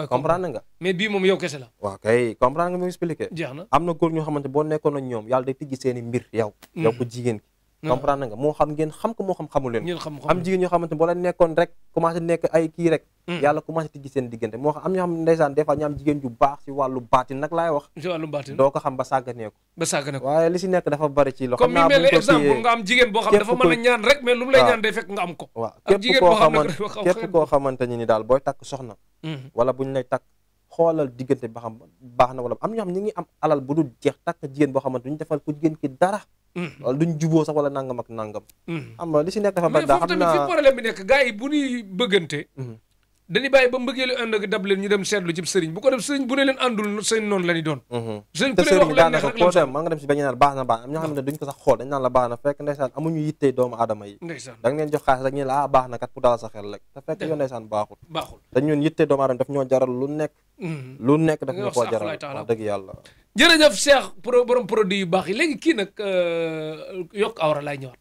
comprendre nga mais bii moom yow kese la waaw kay comprendre nga mu expliqué jeex na am na góor ñoo xamante boo nekkoon ak ñoom yàlla day tijji seeni mbir yow ko jigéen ki comprendre nga moo xam ngeen xam ko moo xam xamul leen am jigéen ñoo xamante boo la nekkoon rek commencé nekk ay kii rek yàlla commencé tijji seen diggante moo xam am ñoo xam ne ndeysaan des fois ñu am jigéen ju baax si wàllu baatin nag laay wax si wàllu baatin doo ko xam ba sàgganee ko waaye li si nekk dafa bari ci loo comme mi mel exemple nga am jigéen boo xam dafa mën a ñaan rek mais lu mu lay ñaan day fekk nga am ko waaw képp koo xamante ni daal booy takk soxna wala buñ lay takk xoolal diggante ba xam baax na wala am ñoo xam ñi ngi am alal bu dul jeex takk jigéen boo xamante duñu defal ko jigéen ki dara wala duñ juboo sax wala nangam ak nangam xam nga li si nekk dafa bari daa xam naa fi problème bi nekk gars yi bu ñuy bëggante dañuy bàyyi ba mbëggeelu ànd ak dab leen ñu dem seetlu ci sëriñ bu ko def sëriñ bu ne leen àndul sëriñ noonu la ñu doon sëriñ te sëriñ daanaka koo dem man nga dem si bañ naan baax na baax am ñoo xam ne duñ ko sax xool dañ naan la baax na fekk ndeysaan amuñu yittee doomu aadama yi da nga leen jox xaalis rek ñu la baax na kat pour dalal sa xel rek te fekk yow ndeysaan baaxul te ñun yittee doomu aadama daf ñoo jaral lu nekk daf ñu koo jaral wax dëgg yàlla jërëjëf Cheikh borom produit yu baax yi léegi kii nag yokk awra lay ñëwaat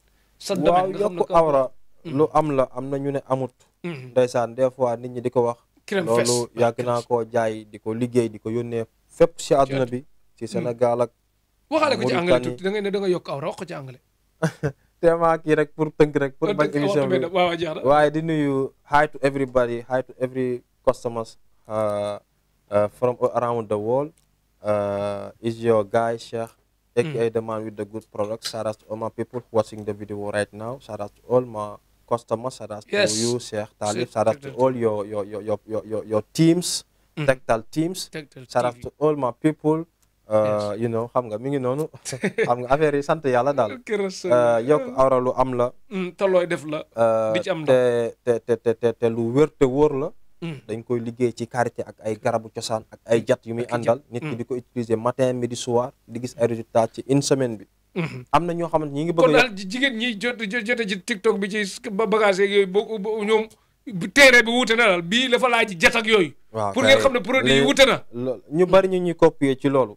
waaw yokk awra lu am la am na ñu ne amut ndeysaan des fois nit ñi di ko wax loolu yàgg naa koo jaay di ko liggéey di ko yónnee fépp si àdduna bi ci Sénégal ak waxaale ko ci anglais tuuti da ngay ne da nga yokk awra wax ko ci anglais tellement kii rek pour tënk rek pour bañ émission bi waaye di nuyu hi to everybody hi to every customers from around the world is your guy Cheikh aka the man with the good products. Shout out to all my people watching the video right now. Shout out to all my customers. Shout out to you, Sheikh Talib. Shout out to all your teams, Tektal teams. Shout out to all my people. You know, xam nga mi ngi noonu xam nga affaire yi sant yàlla daal yokk awra lu am la te looy def la di ci am te lu wér te wóor la dañ koy liggéey ci karité ak ay garabu cosaan ak ay jat yu muy àndal nit ki di ko utiliser matin midi soir di gis ay résultats ci une semaine bi am na ñoo xamante ñi ngi bëgg kon daal jigéen ñi jote ci TikTok bi ci bagage yooyu boo ñoom téere bi wuute na daal bii dafa laaj jat ak yooyu waaw pour ngeen xam ne produit yi wuute na ñu bari ñu ñuy copier ci loolu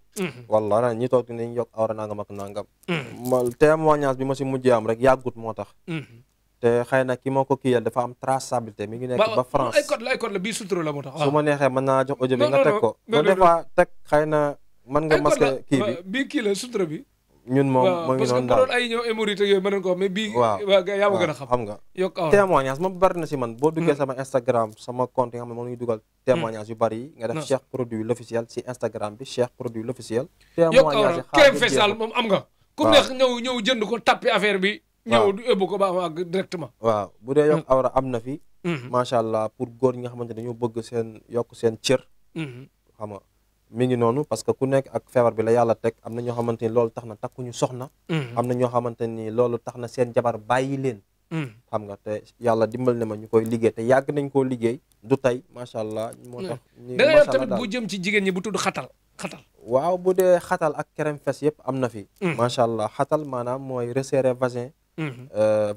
walla na ñi toog nañ yokk awra nangam ak nangam témoignage bi ma si mujjee am rek yàggut moo tax te xëy na ki moo ko kiyal dafa am traçabilité mi ngi nekk ba France ay code la bii sutura la moo tax su ma neexee mën naa jox audio bi nga teg ko ba des fois teg xëy na mën nga masque kii bi bii kii la sutura bi ñun moom moo ngi noonu daal parce que ay ñëw émorite yooyu mën nañ ko mais bii waaw yaa ma gën a xam nga yokk awra témoignage moom bari na si man boo duggee sama Instagram sama compte yi nga xam ne moom la ñuy dugal témoignage yu bari yi nga def Cheikh Produit l'officiel si Instagram bi Cheikh Produit l'officiel yokk awra crème faciale moom am nga ku neex ñëw jënd ko tappi affaire bi ñëw du ëbb ko ba am ak directement waaw bu dee yokk awra am na fi macha allah pour góor ñi nga xamante dañoo bëgg seen yokk seen cër xam nga mi ngi noonu parce que ku nekk ak feebar bi la yàlla teg am na ñoo xamante ni loolu tax na takkuñu soxna am na ñoo xamante ni loolu tax na seen jabar bàyyi leen xam nga te yàlla dimbal ne ma ñu koy liggéey te yàgg nañ koo liggéey du tey macha allah moo tax da nga yor tamit bu jëm ci jigéen ñi bu tudd xatal xatal. waaw bu dee xatal ak crème fesse yëpp am na fi. macha allah xatal maanaam mooy resserrer vagin.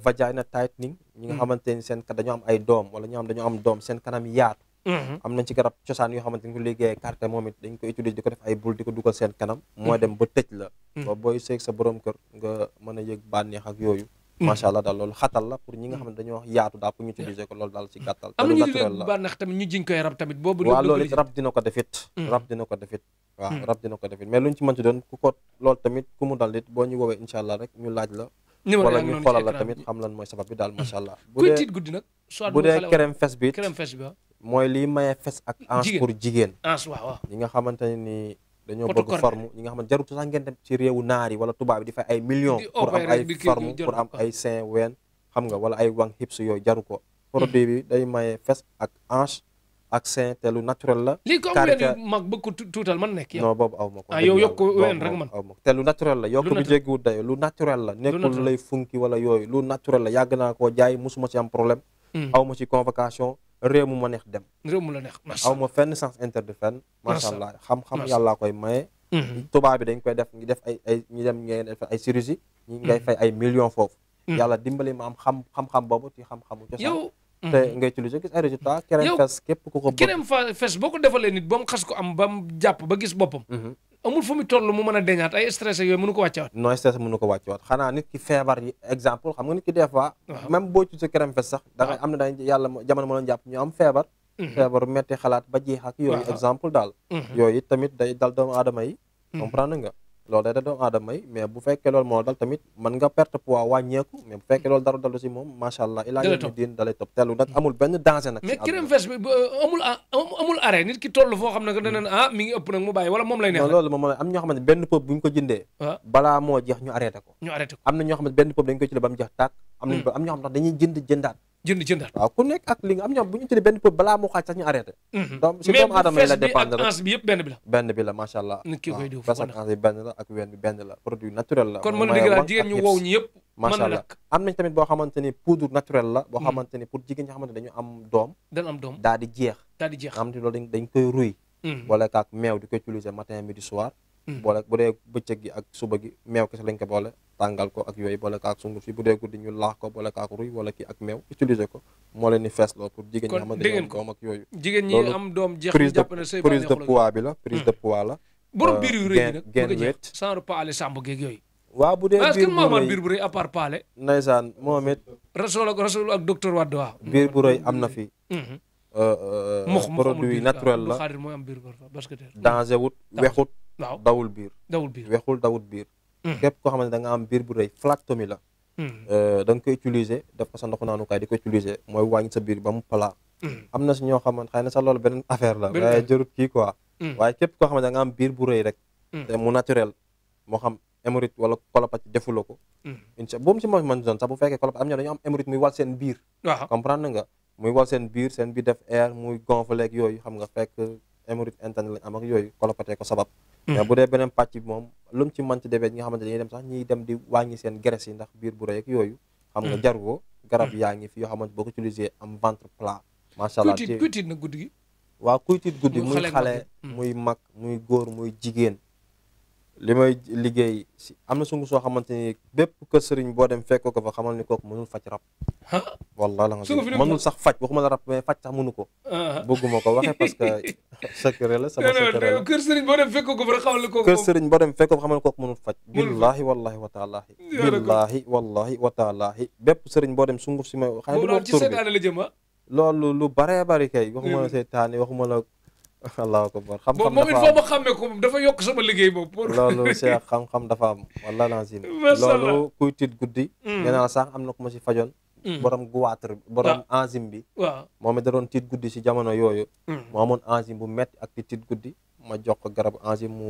vagina tightening ñi nga xamante ni seen dañoo am ay doom wala ñoo xam dañoo am doom seen kanam yaatu. am nañ ci garab cosaan yoo xamante ni ko liggéeyee carte moom it dañ ko utiliser di ko def ay bul di ko dugal seen kanam. mooy dem ba tëj la. ba booy seeg sa borom kër nga mën a yëg bànneex ak yooyu. macha allah daal loolu xatal la pour ñi nga xam ne dañoo yaatu daal pour ñu utiliser ko loolu daal ci gàttal. am na ñu yëg bànneex tamit ñu jiñ koy rab tamit boobu. waaw loolu it rab dina ko defit. rab dina ko defit. waaw rab dina ko defit mais luñ ci mën ci doon ku ko loolu tamit ku mu dal it boo ñu woowee incha allah rek ñu laaj la. wala ñu xoolal la tamit xam lan mooy sabab bi daal macha allah. kuy tiit guddi nag. bu dee crème fesse bi crème fesse bi mooy liy maye fesse ak hanche pour jigéen. hanche waaw. ñi nga xamante ne ni dañoo bëgg forme ñi nga xamante jarut sax ngeen dem ci réewu naar yi wala tubaab bi di fay ay millions pour am ay forme pour am ay sein ween xam nga wala ay wang hips yooyu jaru ko produit bi day maye fesse ak hanche ak sein te lu naturel la. lii ko am leen mag bëgg ko tuutal man nekk yow. non boobu aw ma ko. yow yokk ween rek man aw ma ko te lu naturel la yokk bi jéggiwut dayo lu naturel la nekkul lay funki wala yooyu lu naturel la yàgg naa koo jaay musuma ci am problème aw ma ci convocation réew mu ma neex dem. réew mu la neex aw ma fenn sens interdit fenn. macha allah xam-xam yàllaa koy maye. tubaab bi dañ koy def ngi def ay ñu dem ngeen def ay chirurgie ñi ngay fay ay millions foofu. yàlla dimbali ma am xam-xam boobu ci xam-xamu cosaan. te ngay utiliser gis ay résultats. crème fesse képp ku ko bëgg. crème fesse boo ko defalee nit ba mu xas ko am ba mu jàpp ba gis boppam. amul fu mu toll mu mën a deñaat ay stress yooyu mënu ko wàcceewaat. non stress mënu ko wàcceewaat xanaa nit ki feebar yi exemple xam nga nit ki des fois. même boo ci sa crème fesse sax. da ngay am na dañ yàlla jamono mën a jàpp ñu am feebar. feebar metti xalaat ba jeex ak yooyu exemple daal. yooyu tamit day dal doomu aadama yi. comprendre nga loolu day dal doomu aadama yi mais bu fekkee loolu moo dal tamit mën nga perte poids wàññeeku mais bu fekkee loolu dara dalu si moom macha allah. ilaa yawmi diin dalay topp tellu nag amul benn danger nag. mais crème fesse bi amul arrêt nit ki toll foo xam ne dana mi ngi ëpp nag mu bàyyi wala moom lay neex. non loolu moom am ñoo xamante ne benn pop bu ñu ko jëndee. balaa moo jeex ñu arrêté ko. am na ñoo xamante benn pop dañ koy jëlee ba mu jeex tàkk. am ñoo xam ne dañuy jëndaat. waaw ku nekk ak li nga am ñoom bu ñu jëlee benn pop balaa moo xaaj sax ñu arrêté. donc si doomu aadama yi la dépendre mais bu fesse bi ak hanche bi yëpp benn bi la. benn bi la macha allah. nit ki koy diw fesse ak hanche bi benn la ak ween bi benn la produit naturel la. kon mën na dëgg jigéen ñu wow ñi yëpp. macha allah am nañ tamit boo xamante ni poudre naturelle la boo xamante ni pour jigéen ñi xamante dañu am doom. daal di jeex. xam te loolu dañ koy ruy. boole kaak meew di ko utiliser matin midi soir. boole bu dee bëccëg gi ak suba gi meew kese lañ ko boole tàngal ko ak yooyu boole kaak sunguf si bu dee guddi ñu laax ko boole kaak ruy wala kii ak meew utiliser ko moo leen ni fees loo pour jigéen ñi xamante ne am doom ak yooyu. jigéen ñi am doom jeex ñu jàpp ne prise de poids bi la prise de poids la. borom biir yu rëy yi nag gain weight sans paale sàmb geeg yooyu. waaw bu dee biir bu rëy à part paale. ndeysaan moom it. rasul ak docteur Wade waaw. biir bu rëy am na fi. produit naturel la danger wut wexut. dawul biir wexul dawul biir. képp koo xamante da nga am biir bu rëy flactomie la. da nga koy utiliser def ko sa ndoxu naanukaay di ko utiliser mooy wàññi sa biir ba mu plat. am na si ñoo xamante xëy na sax loolu beneen affaire la. waaye jërut kii quoi. waaye képp koo xamante da nga am biir bu rëy rek. te mu naturel moo xam hémorroïde wala colopathie defuloo ko. incha bu mu si mën doon sax bu fekkee colopathie am ñoo dañoo am hémorroïde muy wal seen biir. comprendre nga muy wal seen biir def air muy gonflé ak yooyu xam nga fekk hémorroïde interne lañ am ak yooyu colopathie ko sabab. mais bu dee beneen pàcc bi moom lu mu ci mën ci defee ñi nga xamante dañuy dem sax ñiy dem di wàññi seen graisse yi ndax biir bu rëy ak yooyu. xam nga jaru ko garab yaa ngi fi yoo xamante boo ko utilisé am ventre plat. macha allah kuy tiit na guddi gi. waaw kuy tiit guddi muy xale muy mag muy góor muy jigéen. li may liggéey si am na sungu soo xamante ni bépp kër sëriñ boo dem fekk ko fa xamal ni kooku mënul faj rab. wallahi la nga mënul sax faj waxuma la rab mais faj sax mënu ko. bëgguma ko waxee parce que secret la sama secret la. kër sëriñ boo dem fekk ko fa xamal ni kooku. kër sëriñ boo dem fekk ko fa xamal ni kooku mënul faj. billahi wallahi wa taalaahi. billahi wallahi wa taalaahi bépp sëriñ boo dem sunguf si ma. xëy na ci seetaane la jëm loolu lu baree bari kay waxuma la seetaane waxuma la. allahu akbar xam-xam moom il faut ma xàmmee ko dafa yokk sama liggéey boobu. loolu c'est xam-xam dafa am wala lazim loolu kuy tiit guddi. nee naa sax am na ku ma si fajoon. borom guwaatar borom enzyme bi. waaw moom it da doon tiit guddi si jamono yooyu. mu amoon enzyme bu metti ak di tiit guddi ma jox ko garabu enzyme mu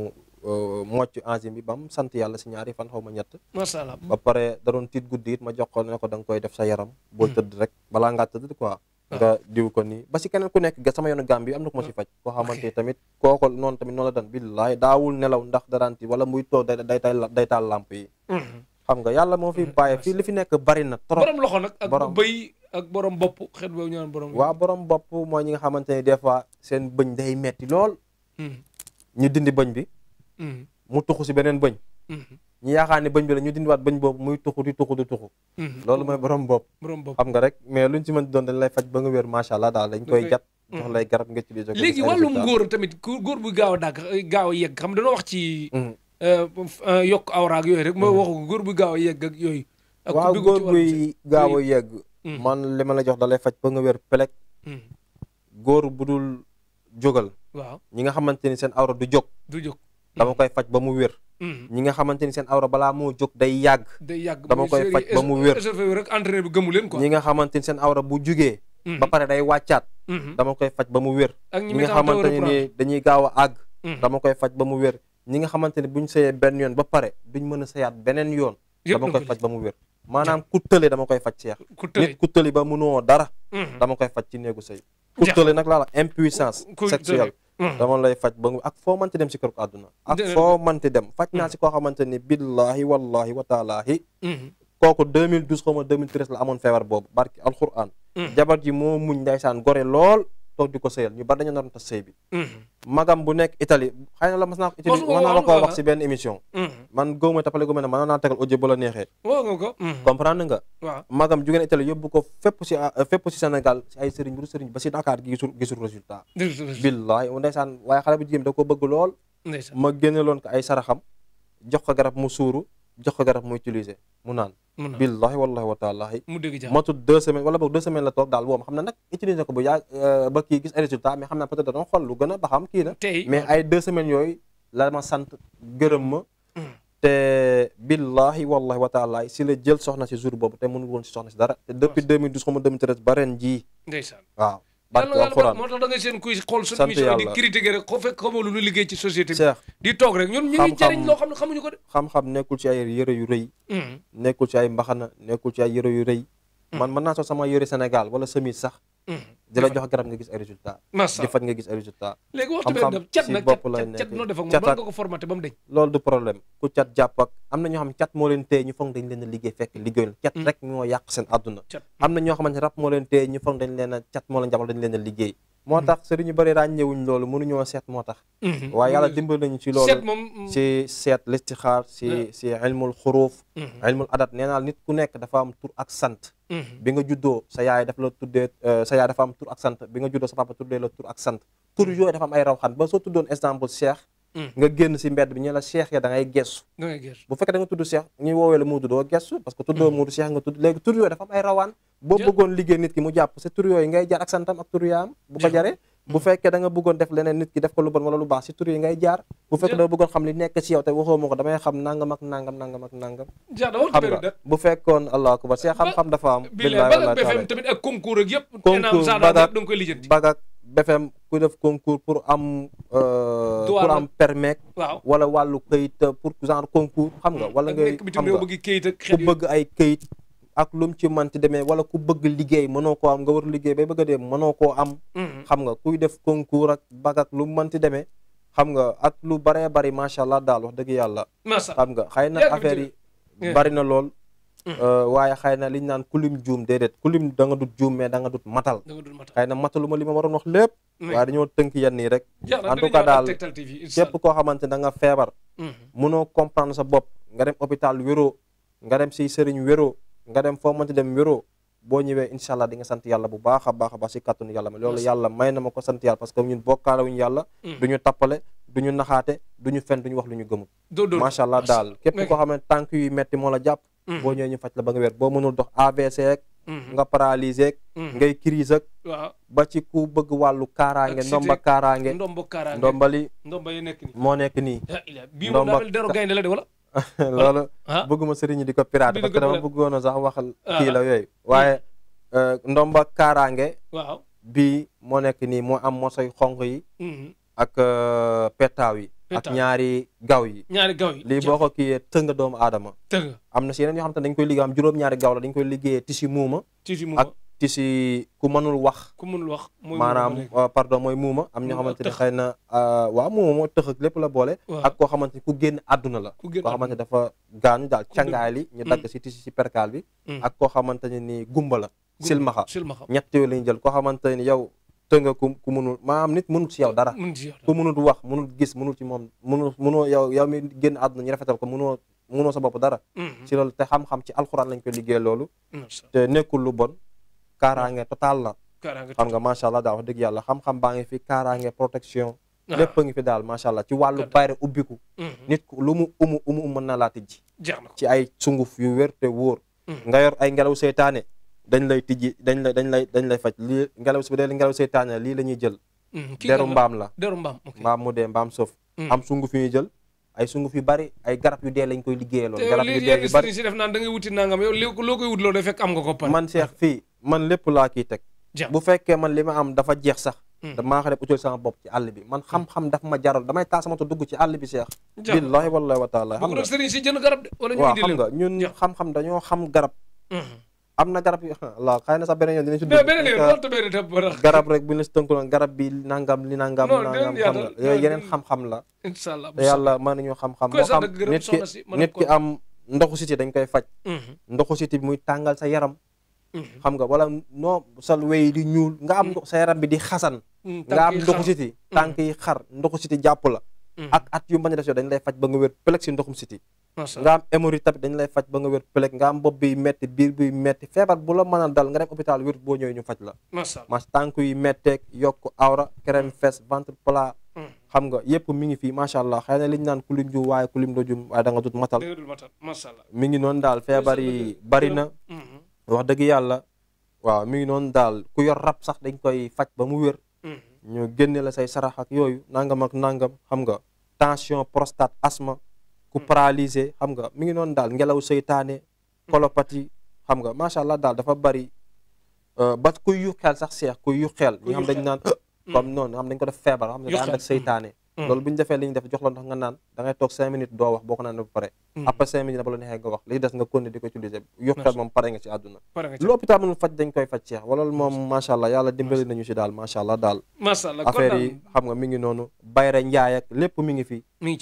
mocc enzyme bi ba mu sant yàlla si ñaari fan xaw ma ñett. macha allah ba pare da doon tiit guddi it ma jox ko ne ko da nga koy def sa yaram. boo tëdd rek balaa ngaa tëdd quoi. nga diw ko nii ba si keneen ku nekk sama yoonu gàm bi am na ku ma si faj koo xamante tamit kooku noonu tamit noonu la dan billaay daawul nelaw ndax daraan ti wala muy toog day taal lamp yi xam nga yàlla moo fi bàyyi fii li fi nekk bari na trop borom loxo nag ak bëy ak borom bopp xet boobu ñu naan borom waaw borom bopp mooy ñi nga xamante ne des fois seen bëñ day metti lool ñu dindi bëñ bi mu tuxu si beneen bëñ ñu yaakaar ne bëñ bi la ñu dindiwaat bëñ boobu muy tuxu di tuxu di tuxu loolu mooy borom bopp xam nga rek mais luñ ci mën doon dañ lay faj ba nga wér macha allah daal dañ koy jat jox lay garab nga utilisé ko léegi wàllum góor tamit góor bu gaaw a dàgg gaaw a yegg xam dañoo wax ci yokk awraag yooyu rek mooy waxu góor bu gaaw a yegg ak yooyu waaw góor buy gaaw a yegg man li ma la jox da lay faj ba nga wér pelek góor bu dul jógal waaw ñi nga xamante ni seen awra du jóg dama koy faj ba mu wér ñi nga xamante ni seen awra balaa moo jóg day yàgg dama koy faj ba mu wér rek entraîneur bi gëmu leen quoi ñi nga xamante ni seen awra bu jugee ba pare day wàccaat dama koy faj ba mu wér ñi nga xamante ni dañuy gaaw a àgg dama koy faj ba mu wér ñi nga xamante ni buñ sëyee benn yoon ba pare duñ mën a sëyaat beneen yoon dama koy faj ba mu wér maanaam ku tële dama koy faj seex nit ku tëli ba mënoo dara dama koy faj ci néegu sëy ku tële nag laa la impuissance sexuelle dama lay faj ba ak foo mënti dem si kër ko àdduna ak foo mënti dem faj naa si koo xamante ni billahi wallahi wa taalaahi kooku 2012 xaw ma 2013 la amoon feebar boobu barki alquran jabar ji moo muñ ndaysaan gore lool toog di ko sëyal ñu bari dañu naroon tas sëy bi magam bu nekk Italie xëy na la mas naa ko Italie mën naa la koo wax si benn émission man góoma tapale góoma ne mën naa tegal audio bu la neexee comprendre nga magam jugeen Italie yóbbu ko fépp si Sénégal si ay sëriñ bu sëriñ ba si Dakar gi gisul résultat billahi ndeysaan waaye xale bu jigéen da ko bëgg lool ma génneloon ko ay saraxam jox ko garab mu suuru jox ko garab mu utiliser mu naan billahi wallahi wa taalahi matul 2 semaines wala boog 2 semaines la toog daal boobu xam na nag utiliser ko bu yàgg ba kii gis ay résultat mais xam naa peut-être doon xool lu gën a ba xam kii na mais ay 2 semaines yooyu la ma sant gërëm ma te billahi wallahi wa taalahi si la jël soxna si jour boobu te mënul woon si soxna si dara te depuis 2012 xam nga 2013 ba ren jii waaw yàlla moo tax da nga seen kuy xool suñu émission di critiquer rek xoo fekk xamoo lu ñu liggéey ci société bi di toog rek ñun ñu ngi jëriñ loo xam ne xamuñu ko de xam-xam nekkul ci ay yëre yu rëy nekkul ci ay mbaxana nekkul ci ay yëre yu rëy man mën naa sol sama yëre Sénégal wala semis sax di la jox garab nga gis ay résultat di faj nga gis ay résultat léegi waxtu bi dem cat nag cat noo def ak moom mën nga ko formaté ba mu deñ loolu du problème ku cat jàpp ak am na ñoo xam ne cat moo leen téye ñu foog dañ leen a liggéey fekk liggéeyul cat rek moo yàq seen àdduna am na ñoo xamante ne rab moo leen téye ñu foog dañ leen a cat moo leen jàppal dañ leen a liggéey moo tax sëriñ ñu bëri ràññewuñ loolu mënuñoo seet moo tax waaye yàlla dimbal nañu ci loolu ci seet listixaar si ilmul xuruuf ilmul adat nee naa nit ku nekk dafa am tur ak sant bi nga juddoo sa yaay dafa la tuddee sa yaay dafa am tur ak sant bi nga juddoo sa papa tuddee la tur ak sant tur yooyu dafa am ay rawxan ba soo tuddoon exemple Cheikh nga génn si mbedd bi ñu la Cheikh ya da ngay gestu bu fekkee da nga tudd Cheikh ñuy woowee la Muudu doo gestu parce que tuddoo Muudu Cheikh nga tudd léegi tur yooyu dafa am ay rawaan boo bëggoon liggéey nit ki mu jàpp sa tur yooyu ngay jaar ak santam ak tur yaam bu ko jaree bu fekkee da nga bëggoon def leneen nit ki def ko lu bon wala lu baax si tur yi ngay jaar bu fekkee da nga bëggoon xam li nekk ci yow te waxoo ma ko damay xam nangam ak nangam nangam ak nangam xam nga bu fekkoon allah akbar see xam-xam dafa am billahi BFM tamit ak concours ak yëpp concours bagak BFM ku def concours pour am permis wala wàllu këyit pour genre concours xam nga wala ngay xam nga ku bëgg ay këyit ak lu mu ci manti demee wala ku bëgg liggéey mënoo koo am nga war liggéey bay bëgg a dee mënoo koo am xam nga kuy def concours ak bag ak lu mu manti demee xam nga ak lu baree bari macha allah daal wax dëgg yàlla xam nga xëy na affaire yi bari na lool waaye xëy na liñ naan kulim juum déedéet kulim da nga dut juum mais da nga dut matal xëy na matalu ma li ma waroon wax lépp waaye dañoo tënk yenn yi rek en tout cas daal képp koo xamante da nga feebar mënoo comprendre sa bopp nga dem hôpital wéroo nga dem si sëriñ wéroo nga dem foo mënti dem wéroo boo ñëwee incha allah di nga sant yàlla bu baax a baax si kàttanu yàlla ma loolu yàlla may na ma ko sant yàlla parce que ñun bokkaalewuñu yàlla duñu tappale duñu naxaate duñu fen duñu wax lu ñu gëmul macha allah daal képp koo xam ne tànk yu metti moo la jàpp boo ñëwee ñu faj la ba nga wér boo mënul dox AVC ak nga paralysé ak ngay crise ak ba ci ku bëgg wàllu kaaraange ndomba kaaraange ndombali moo nekk nii ndomba loolu bëgguma sëriñ ñi di ko piraté parce que dama bëggoon a sax waxal kii la yooyu waaye ndomba kaaraange bii moo nekk nii moo am mosoy xonq yi ak petaaw yi ak ñaari gaw yi lii boo ko kiiyee tënga doomu aadama am na si yeneen yoo xam te dañ koy liggéey am juróom-ñaari gaw la dañ koy liggéeyee tisi muuma ak tisi ku mënul wax maanaam pardon mooy muuma am ñoo xamante ne xëy na waaw muuma moo tëx ak lépp la boole ak koo xamante ni ku génn àdduna la koo xamante ne dafa gaañu daal cangaay li ñu dagg si tisi si perkaal bi ak koo xamante ne ni gumba la silmaxa ñett yooyu la ñu jël koo xamante ni yow te nga ku mënul maanaam nit mënul ci yow dara ku mënul wax mënul gis mënul ci moom mënoo yow mi génn àdduna ñu rafetal ko mënoo sa bopp dara ci loolu te xam-xam ci alxuraan lañ koy liggéey loolu te nekkul lu bon kaaraange total la xam nga macha allah daal wax dëgg yàlla xam-xam baa ngi fi kaaraange protection lépp a ngi fi daal macha allah ci wàllu bayre ubbiku nit ku lu mu umu mën na laa tijji ci ay sunguf yu wér te wóor nga yor ay ngelaw seytaane dañ lay tijji dañ lay faj lii ngelaw si bu dee ngelaw seytaane lii la ñuy jël deru mbaam la mbaam mu dee mbaam soof am sunguf yu ñuy jël ay sunguf yu bari ay garab yu dee lañ koy liggéeyee loolu garab yu dee yu bari si def naan da ngay wuti nangam yow loo koy wut loolu day fekk am nga ko par man Cheikh fii man lépp laa kiy teg bu fekkee man li ma am dafa jeex sax damaa ko def utal sama bopp ci àll bi man xam-xam daf ma jaral damay taal sama to dugg ci àll bi Cheikh billahi wallahi wa taala xam nga sëriñ si jënd garab de wala ñu waaw indi xam leen nga ñun xam-xam dañoo xam garab am na garab yu la xëy na sax beneen yoon dinañ si dugg garab rek bu ñu la si tënkuloon garab bi nangam li nangam xam nga yooyu yeneen xam-xam la inshallah te yàlla mën nañu xam-xam moo xam nit ki am ndoxu siti dañ koy faj ndoxu siti bi muy tàngal sa yaram xam nga wala noo sal wey di ñuul nga am sa yaram bi di xasan nga am ndoxu siti tànk yi xar ndoxu siti jàpp la ak at yu mbañ a def yow dañ lay faj ba nga wér pelek si ndoxum siti nga am hémorroïde tamit dañ lay faj ba nga wér pelek nga am bopp bi metti biir bi metti feebar bu la mën a dal nga dem hôpital wér boo ñëwee ñu faj la mas tànk yi metteeg yokk awra crème fesse ventre plat xam nga yëpp mi ngi fii macha allah xëy na li ñu naan ku lim ju waaye ku lim dojum waaye da nga dut matal mi ngi noonu daal feebar yi bari na wax dëgg yàlla waaw mi ngi noonu daal ku yor rab sax dañ koy faj ba mu wér ñu génne la say sarax ak yooyu nangam ak nangam xam nga tension prostate asthme ku paralysé xam nga mi ngi noonu daal ngelaw seytaane colopathie xam nga macha allah daal dafa bari ba kuy yu xel sax seex kuy yu xel ñi xam dañ naan comme noonu xam dañ ko def feebar xam ne da ànd ak seytaane loolu bu ñu defee li ñu def jox la ndax nga naan da ngay toog 5 minutes doo wax boo ko naan ba pare après 5 minutes na ba la neexee nga wax li des nga continuer di ko utiliser yokkal moom pare nga ci àdduna lu hôpital mënul faj dañ koy faj Cheikh wala moom macha allah yàlla dimbali nañu si daal macha allah daal affaire yi xam nga mi ngi noonu bayre njaay ak lépp mi ngi fi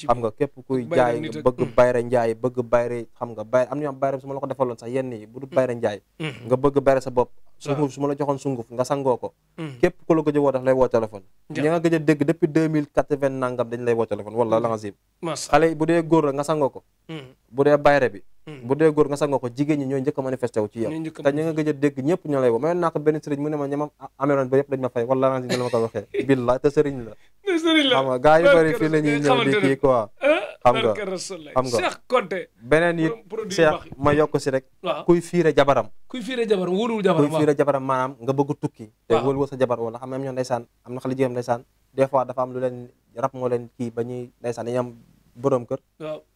xam nga képp kuy jaay nga bëgg bayre njaay bëgg bayre xam nga bayre am na ñoo am bayre su ma la ko defaloon sax yenn yi bu dul bayre njaay nga bëgg bayre sa bopp sunguf su ma la joxoon sunguf nga sangoo ko képp ku la gëj a woo daf lay woo téléphone ñi nga gëj a dégg depuis 2080 nangam dañ lay woo téléphone wala la nga zib xale bu dee góor la nga sangoo ko bu dee bayre bi bu dee góor nga sangoo ko jigéen ñi ñooy njëkk a manifesté wu ci yow te ñi nga gëj a dégg ñëpp ñoo lay woo mayoon naa ko benn sëriñ mu ne ma ñamam ameroon ba yëpp dañ ma fay wala la nga zib la ma ko waxee billah te sëriñ la xam nga gars yu bëri fii la ñuy ñëw di kii quoi xam nga Cheikh Konté beneen it Cheikh ma yokk si rek kuy fiire jabaram wóoluwul jabaram kuy fiire jabaram maanaam nga bëgg tukki te wóolu sa jabar wala xam ne am ñoom ndeysaan am na xale jigéen ndeysaan des fois dafa am lu leen rab moo leen kii ba ñuy ndeysaan dañuy am borom kër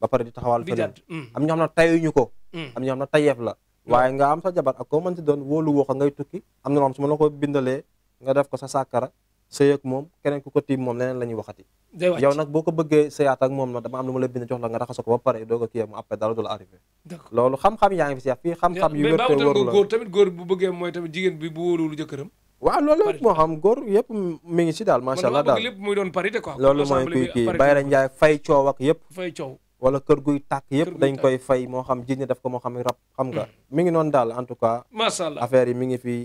ba pare di taxawal feneen am ñoo xam ne tayuñu ko am ñoo xam ne tayeef la waaye nga am sa jabar ak koo mënti doon wóolu woo ko ngay tukki am na loo xam su ma la ko bindalee nga def ko sa sàkkara sëy ak moom keneen ku ko tiim moom leneen la ñuy waxati yow nag boo ko bëggee sëyaat ak moom nag dama am lu ma la bind jox la nga raxaso ko ba pare doog a kiyee mu après dara du la arrivé loolu xam-xam yaa ngi fi seex fii xam-xam yu wér te wóoru la góor tamit góor bu bëggee mooy tamit jigéen bi bu wóoluwul jëkkëram waaw loolu moo xam góor yëpp mi ngi si daal macha allah daal lépp muy doon parité quoi loolu mooy kuy kii bayra njaay fay coow ak yëpp fay coow wala kër guy tàkk yëpp dañ koy fay moo xam jinne def ko moo xam rab xam nga mi ngi noonu daal en tout cas macha allah affaire yi mi ngi fi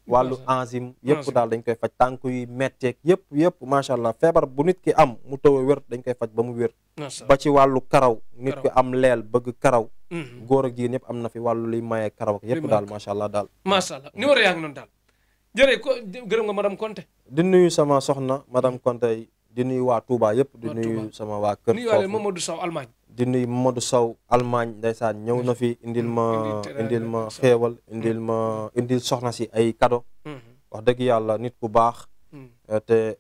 wàllu enzyme yëpp daal dañ koy faj tànk yi metteeg yëpp macha allah feebar bu nit ki am mu taw a wér dañ koy faj ba mu wér ba ci wàllu karaw nit ki am leel bëgg karaw góor ak jigéen yëpp am na fi wàllu liy mayee karaw ak yëpp daal macha allah daal macha allah numéro yaa ngi noonu daal jërëjëf ko gërëm nga madame Konté di nuyu sama soxna madame Konté di nuyu waa Touba yëpp di nuyu sama waa kër nuyuwaale Mamadou Sow Allemagne di nuyu Mamadou Sow Allemagne ndeysaan ñëw na fi indil ma xéewal indil soxna si ay cadeau wax dëgg yàlla nit ku baax te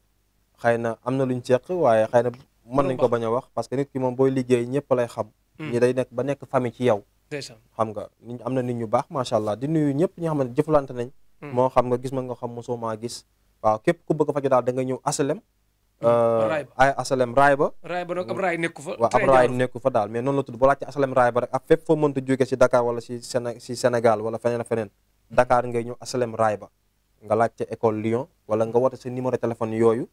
xëy na am na luñ ceq waaye xëy na mën nañ ko bañ a wax parce que nit ki moom booy liggéey ñëpp lay xam ñi day nekk ba nekk famille ci yow xam nga am na nit ñu baax macha allah di nuyu ñëpp ñi nga xam ne jëflante nañ moo xam nga gis ma nga xam mosoo maa gis waaw képp ku bëgg a faju daal da nga ñëw asalem ay asalem raay ba nag ab raay nekku fa waaw ab raay nekku fa daal mais noonu la tudd boo laajte asalem raay ba rek ak fépp foo mënta jóge si Dakar wala si Sénégal wala feneen a feneen Dakar ngay ñëw asalem raay ba nga laajte école Lyon wala nga woote sa numéro téléphone yooyu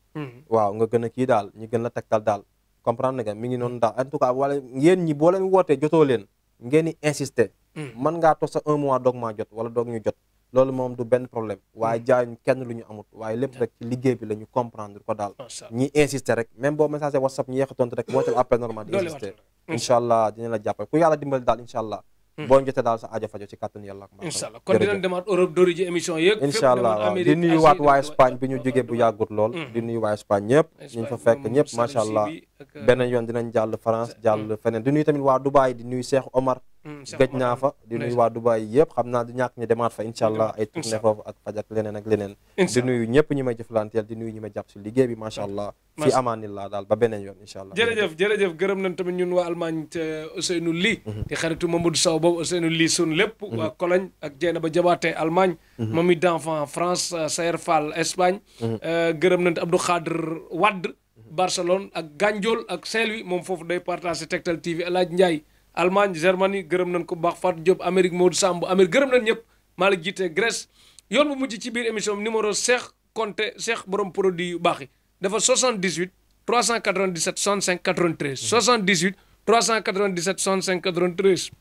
waaw nga gën a kii daal ñu gën la tegtal daal comprendre nga mi ngi noonu daal en tout cas wala yéen ñi boo leen wootee jotoo leen ngeen di insister mën ngaa toog sa 1 mois doog maa jot wala doog ñu jot loolu moom du benn problème waaye jaayuñ kenn lu ñu amut waaye lépp rek ci liggéey bi la ñu comprendre ko daal ñi insister rek même boo message WhatsApp ñi yeexa tontu rek wootal appel normal di insister incha allah dina la jàppale ku yàlla dimbali daal incha allah boo jotee daal sa aajo fajo ci kàttan yàlla ak incha allah kon dinañ demaat Europe dóori ji émission yëpp incha allah waaw di nuyu waat waa Espagne bi ñu jógee bu yàggut lool di nuyu waa Espagne ñëpp ñu fa fekk ñëpp macha allah beneen yoon dinañ jàll France jàll feneen di nuyu tamit waa Dubaï di nuyu Cheikh Omar gëj naa fa di nuyu waa Dubaï yëpp xam naa du ñàkk ñu demaat fa incha allah ay tournée foofu ak faj ak leneen ak leneen di nuyu ñëpp ñi may jëflanteel di nuyu ñi may jàpp si liggéey bi macha allah fi amaanillah daal ba beneen yoon incha allah jërëjëf gërëm nañ tamit ñun waa Allemagne te Ousseynou Ly di xaritu Mamadou Sow boobu Ousseynou Ly sun lépp waa Cologne ak Dieynaba Diabaté Allemagne Mami d'enfant France Sayer Fall Espagne gërëm nañ Abdou Khadir Wade Barcelone ak Gandiol ak Saint-Louis moom foofu day partage Tektal TV El Hadj Ndiaye Allemagne Germanie gërëm nañ ko baax Fatou Diop Amérique Modou Samb Amérique gërëm nañ ñëpp Malick jiite Grèce yoon bu mujj ci biir émission bi numéro Cheikh Konté Cheikh borom produit yu baax yi dafa 78 397 65 93 78 397 65 93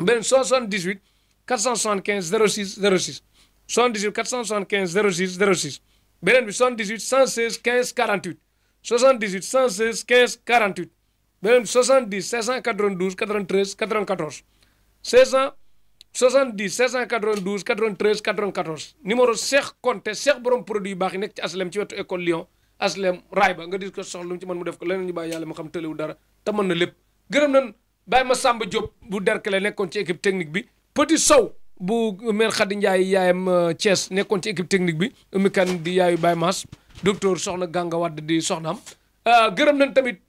beneen 78 475 06 06 78 475 06 06 beneen bi 78 116 15 48 78 116 15 48 beneen bi 70 592 93 94 70 592 93 94 numéro Cheikh Konté Cheikh borom produit yu baax yi nekk ci aslem ci wetu école Lyon aslem raay ba nga dis ko soxla lu mu ci mën mu def ko leneen ñu bàyyi yàlla mu xam tëlewu dara te mën na lépp gërëm nañ Baye Massamba Diop bu Derklé nekkoon ci équipe technique bi Petit Sow bu mère Khady Ndiaye yaayam Thiès nekkoon ci équipe technique bi Oumy Kane di yaayu Baye Mass docteur Soxna Ganga Wade di soxnaam gërëm nañ tamit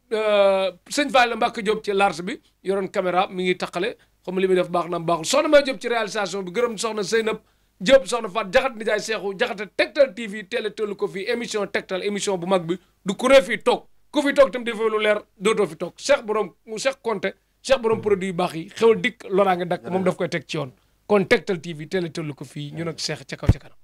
sëñ Fall Mbacke Diop ci large bi yoroon caméra mi ngi taqale xam li muy def baax na baaxul soxna May Diop ci réalisation bi gërëm soxna Zeynab Diop soxna Fat Jaxat Ndiaye Seexu Jaxate Tektal TV télé tollu ko fii émission Tektal émission bu mag bi du kuré fii toog ku fi toog tam defee lu leer dootoo fi toog Cheikh Konté Cheikh borom produit yu baax yi xewal dikk loraa nga dakk moom daf koy teg ci yoon kon Tektal TV télé tollu ko fii ñu nag Cheikh ca kaw ca kanam